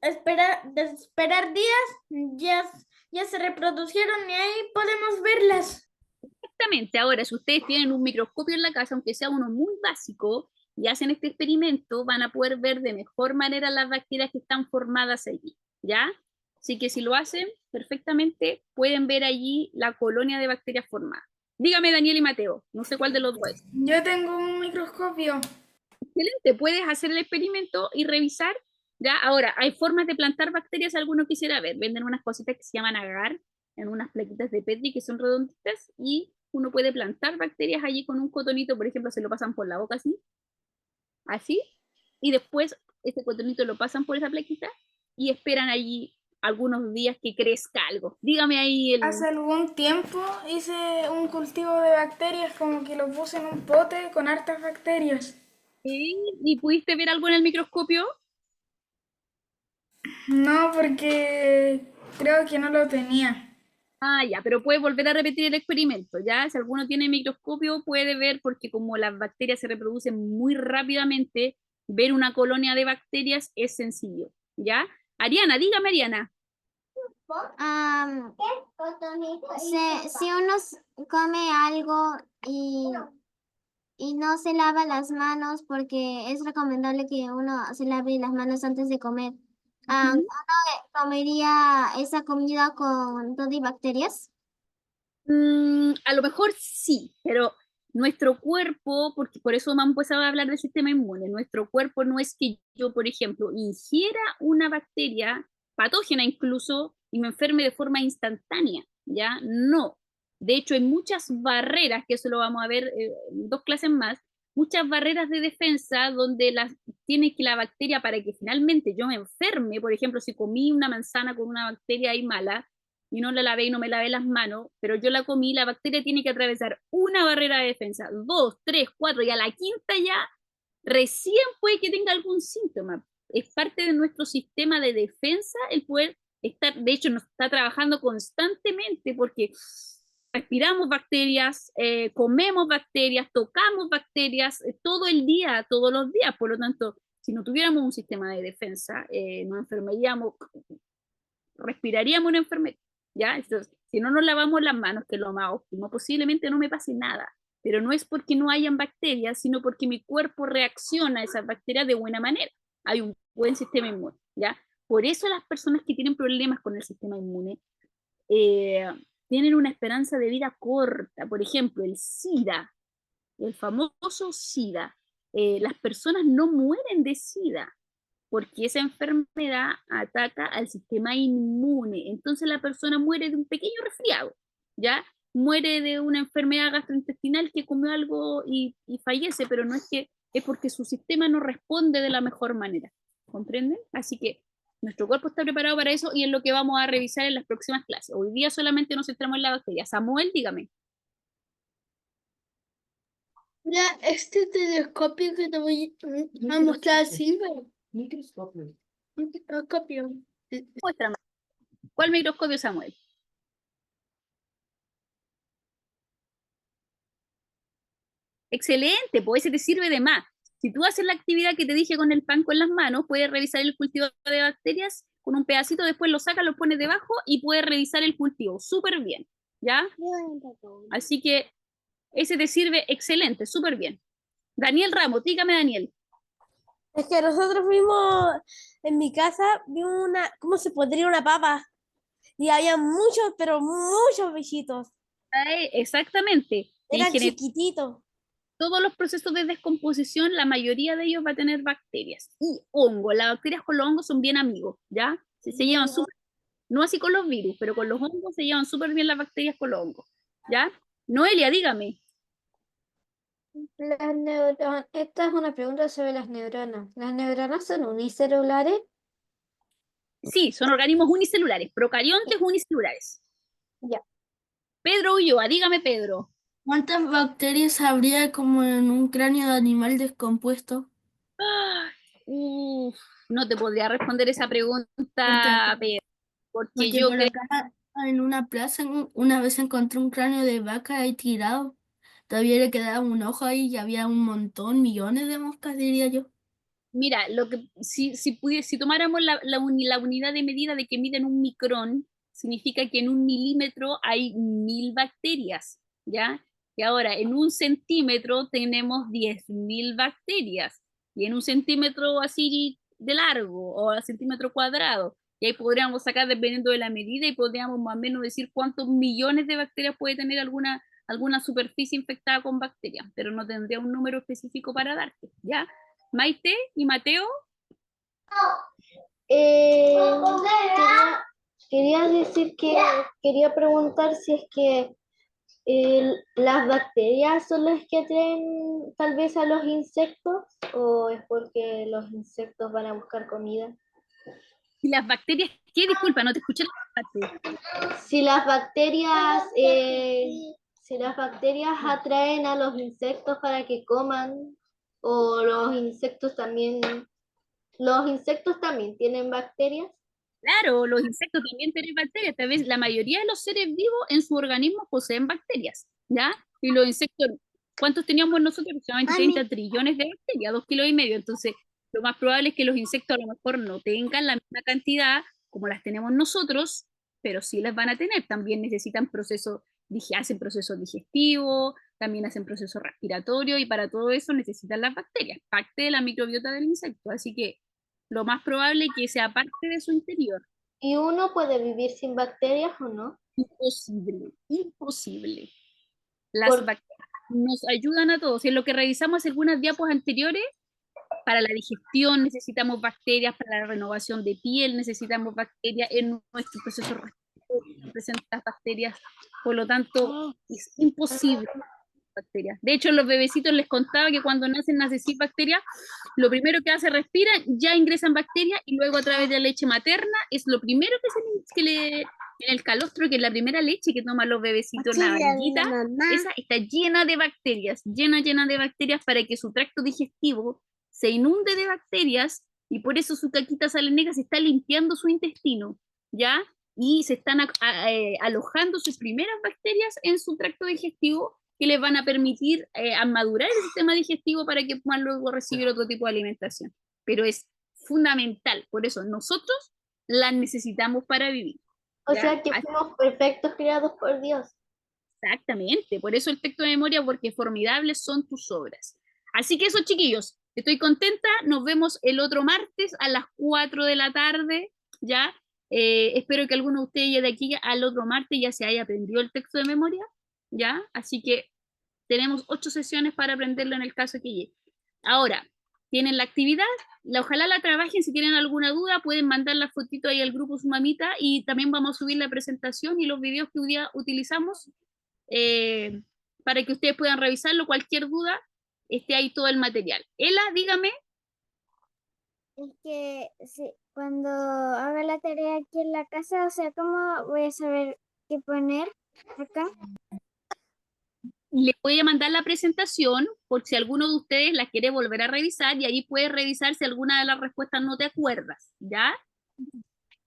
esperar días ya se reproducieron y ahí podemos verlas. Exactamente. Ahora, si ustedes tienen un microscopio en la casa, aunque sea uno muy básico, y hacen este experimento, van a poder ver de mejor manera las bacterias que están formadas allí, ¿ya? Así que si lo hacen perfectamente, pueden ver allí la colonia de bacterias formadas. Dígame, Daniel y Mateo, no sé cuál de los dos es. Yo tengo un microscopio. Excelente, puedes hacer el experimento y revisar, ¿ya? Ahora, hay formas de plantar bacterias, alguno quisiera ver. Venden unas cositas que se llaman agar, en unas plaquitas de Petri que son redonditas, y uno puede plantar bacterias allí con un cotonito, por ejemplo, se lo pasan por la boca así, y después ese cotonito lo pasan por esa plaquita y esperan allí algunos días que crezca algo. Dígame ahí Hace algún tiempo hice un cultivo de bacterias, como que lo puse en un pote con hartas bacterias. ¿Sí? ¿Y pudiste ver algo en el microscopio? No, porque creo que no lo tenía. Ah, ya, pero puede volver a repetir el experimento, ¿ya? Si alguno tiene microscopio puede ver, porque como las bacterias se reproducen muy rápidamente, ver una colonia de bacterias es sencillo, ¿ya? Ariana, dígame, Ariana. Si uno come algo y no se lava las manos, porque es recomendable que uno se lave las manos antes de comer, ¿uno comería esa comida con todo y bacterias? A lo mejor sí, pero nuestro cuerpo, porque por eso me han empezado a hablar del sistema inmune, nuestro cuerpo no es que yo, por ejemplo, ingiera una bacteria patógena incluso y me enferme de forma instantánea, ¿ya? No. De hecho, hay muchas barreras, que eso lo vamos a ver en 2 clases más, muchas barreras de defensa donde tiene que la bacteria, para que finalmente yo me enferme, por ejemplo, si comí una manzana con una bacteria ahí mala, y no la lavé y no me lavé las manos, pero yo la comí, la bacteria tiene que atravesar una barrera de defensa, 2, 3, 4, y a la quinta ya recién puede que tenga algún síntoma. Es parte de nuestro sistema de defensa el poder estar, de hecho nos está trabajando constantemente porque respiramos bacterias, comemos bacterias, tocamos bacterias todo el día, todos los días, por lo tanto, si no tuviéramos un sistema de defensa, nos enfermaríamos, respiraríamos una enfermedad. ¿Ya? Entonces, si no nos lavamos las manos, que es lo más óptimo, posiblemente no me pase nada, pero no es porque no hayan bacterias, sino porque mi cuerpo reacciona a esas bacterias de buena manera. Hay un buen sistema inmune, ¿ya? Por eso las personas que tienen problemas con el sistema inmune tienen una esperanza de vida corta. Por ejemplo, el SIDA, el famoso SIDA. Las personas no mueren de SIDA, porque esa enfermedad ataca al sistema inmune. Entonces la persona muere de un pequeño resfriado, ¿ya? Muere de una enfermedad gastrointestinal que comió algo y fallece, pero no es que es porque su sistema no responde de la mejor manera. ¿Comprenden? Así que nuestro cuerpo está preparado para eso y es lo que vamos a revisar en las próximas clases. Hoy día solamente nos centramos en la bacteria. Samuel, dígame. Mira, este telescopio que te voy a mostrar sirve. Microscopio. Microscopio. Muéstrame. ¿Cuál microscopio, Samuel? Excelente, pues ese te sirve de más. Si tú haces la actividad que te dije con el pan con las manos, puedes revisar el cultivo de bacterias con un pedacito, después lo sacas, lo pones debajo y puedes revisar el cultivo. Súper bien, ¿ya? Así que ese te sirve excelente, súper bien. Daniel Ramos, dígame, Daniel. Es que nosotros vimos en mi casa, vimos ¿cómo se podría una papa? Y había muchos, pero muchos bichitos. Exactamente. Eran chiquititos. Todos los procesos de descomposición, la mayoría de ellos va a tener bacterias y hongos. Las bacterias con los hongos son bien amigos, ¿ya? Se llevan súper, no así con los virus, pero con los hongos se llevan súper bien las bacterias con los hongos, ¿ya? Noelia, dígame. Esta es una pregunta sobre las neuronas. ¿Las neuronas son unicelulares? Sí, son organismos unicelulares, procariontes unicelulares. Ya. Pedro Ulloa, dígame, Pedro. ¿Cuántas bacterias habría como en un cráneo de animal descompuesto? No te podría responder esa pregunta, Pedro, porque yo por creo... acá en una plaza una vez encontré un cráneo de vaca ahí tirado, todavía le quedaba un ojo ahí y había un montón, millones de moscas, diría yo. Mira, si tomáramos la unidad de medida de que miden un micrón, significa que en un milímetro hay 1000 bacterias, ¿ya? Y ahora en un centímetro tenemos 10.000 bacterias, y en un centímetro así de largo o a centímetro cuadrado, y ahí podríamos sacar dependiendo de la medida y podríamos más o menos decir cuántos millones de bacterias puede tener alguna superficie infectada con bacterias, pero no tendría un número específico para darte, ¿ya? Maite y Mateo. Quería decir que quería preguntar si es que las bacterias son las que atraen tal vez a los insectos o es porque los insectos van a buscar comida. ¿Y las bacterias qué? Disculpa, no te escuché la parte. Si las bacterias atraen a los insectos para que coman o los insectos también tienen bacterias. Claro, los insectos también tienen bacterias. Tal vez la mayoría de los seres vivos en su organismo poseen bacterias, ¿ya? Y los insectos, ¿cuántos teníamos nosotros? Aproximadamente 30 trillones de bacterias, 2,5 kilos. Entonces, lo más probable es que los insectos a lo mejor no tengan la misma cantidad como las tenemos nosotros, pero sí las van a tener. También necesitan hacen procesos digestivos, también hacen procesos respiratorios, y para todo eso necesitan las bacterias, parte de la microbiota del insecto. Así que lo más probable es que sea parte de su interior. ¿Y uno puede vivir sin bacterias o no? Imposible, imposible. Las bacterias nos ayudan a todos. En lo que revisamos algunas diapos anteriores, para la digestión necesitamos bacterias, para la renovación de piel necesitamos bacterias, en nuestro proceso respiratorio presentan bacterias, por lo tanto es imposible bacterias. De hecho, los bebecitos les contaba que cuando nacen sin bacterias, lo primero que hacen, respiran, ya ingresan bacterias, y luego a través de la leche materna es lo primero en el calostro, que es la primera leche que toman los bebecitos, la barriguita, esa está llena de bacterias, llena de bacterias, para que su tracto digestivo se inunde de bacterias, y por eso su caquita sale negra, se está limpiando su intestino, ¿ya? Y se están alojando sus primeras bacterias en su tracto digestivo, que les van a permitir madurar el sistema digestivo para que puedan luego recibir otro tipo de alimentación. Pero es fundamental, por eso nosotros las necesitamos para vivir. O sea que fuimos perfectos creados por Dios. Exactamente, por eso el texto de memoria, porque formidables son tus obras. Así que eso, chiquillos, estoy contenta, nos vemos el otro martes a las 4 de la tarde, ¿ya? Espero que alguno de ustedes de aquí al otro martes ya se haya aprendido el texto de memoria, ¿ya? Así que tenemos 8 sesiones para aprenderlo en el caso que llegue. Ahora, tienen la actividad, ojalá la trabajen. Si tienen alguna duda pueden mandar la fotito ahí al grupo Su Mamita, y también vamos a subir la presentación y los videos que hoy día utilizamos para que ustedes puedan revisarlo. Cualquier duda, esté ahí todo el material. Ela, dígame. Es que cuando haga la tarea aquí en la casa, o sea, ¿cómo voy a saber qué poner acá? Le voy a mandar la presentación por si alguno de ustedes la quiere volver a revisar, y ahí puedes revisar si alguna de las respuestas no te acuerdas, ¿ya?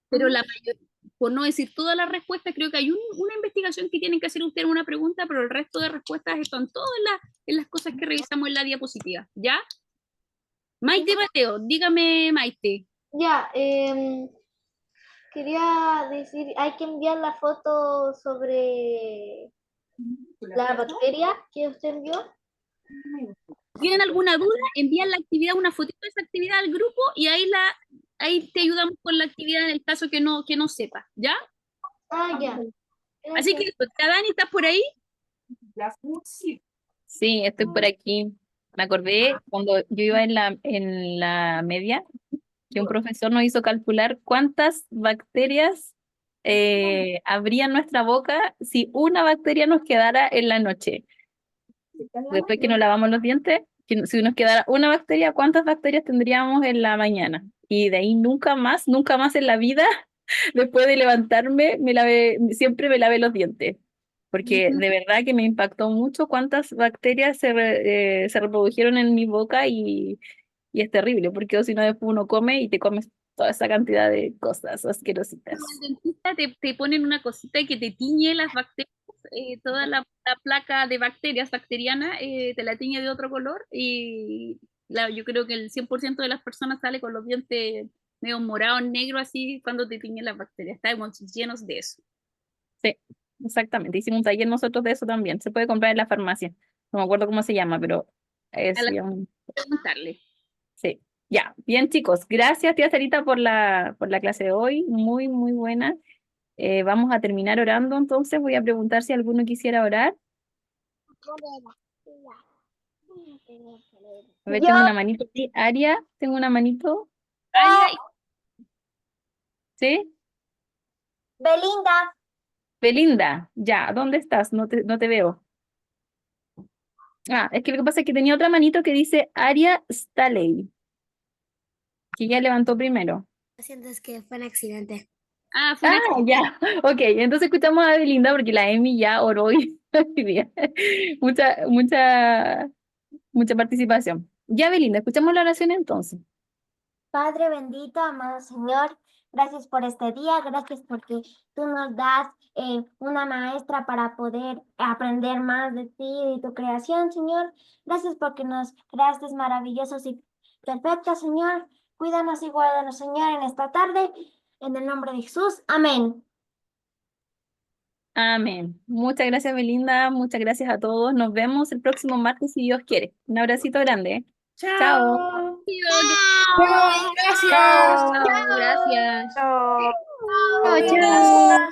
Pero la mayoría, por no decir todas las respuestas, creo que hay una investigación que tienen que hacer ustedes, una pregunta, pero el resto de respuestas están todas en las cosas que revisamos en la diapositiva, ¿ya? Maite Mateo, dígame, Maite. Ya, quería decir, hay que enviar la foto sobre la bacteria que usted envió. ¿Tienen alguna duda? Envían la actividad, una fotito de esa actividad al grupo, y ahí te ayudamos con la actividad en el caso que no sepas, ¿ya? Ah, ya. Así que, Dani, ¿estás por ahí? Sí, estoy por aquí. Me acordé cuando yo iba en la media, que un profesor nos hizo calcular cuántas bacterias habría en nuestra boca si una bacteria nos quedara en la noche. Después que nos lavamos los dientes, si nos quedara una bacteria, ¿cuántas bacterias tendríamos en la mañana? Y de ahí nunca más en la vida, después de levantarme, siempre me lavé los dientes. Porque de verdad que me impactó mucho cuántas bacterias se reprodujeron en mi boca, y es terrible, porque si no, después uno come y te comes toda esa cantidad de cosas asquerositas. El dentista te ponen una cosita que te tiñe las bacterias toda la placa de bacterias bacteriana, te la tiñe de otro color y yo creo que el 100% de las personas sale con los dientes medio morados, negros, así cuando te tiñen las bacterias. Estamos llenos de eso. Sí, exactamente. Hicimos un taller nosotros de eso también. Se puede comprar en la farmacia. No me acuerdo cómo se llama, pero es, A la digamos, preguntarle. sí. Ya, bien chicos. Gracias tía Sarita por la clase de hoy. Muy, muy buena. Vamos a terminar orando entonces. Voy a preguntar si alguno quisiera orar. A ver, tengo una manito aquí. Aria, tengo una manito. ¿Sí? Belinda. Belinda, ya, ¿dónde estás? No te veo. Ah, es que lo que pasa es que tenía otra manito que dice Aria Staley, que ya levantó primero. Lo siento, es que fue un accidente. Ah, fue Ah, ya. Ok, entonces escuchamos a Belinda porque la Emi ya oró hoy día. Mucha participación. Ya, Belinda, escuchamos la oración entonces. Padre bendito, amado Señor, gracias por este día, gracias porque tú nos das una maestra para poder aprender más de ti y de tu creación, Señor. Gracias porque nos creaste maravillosos y perfectos, Señor. Cuídanos y guárdanos, Señor, en esta tarde. En el nombre de Jesús. Amén. Amén. Muchas gracias, Belinda. Muchas gracias a todos. Nos vemos el próximo martes si Dios quiere. Un abracito grande. ¿Eh? Chao. Gracias. Chao, gracias. Chao. Chao, chao.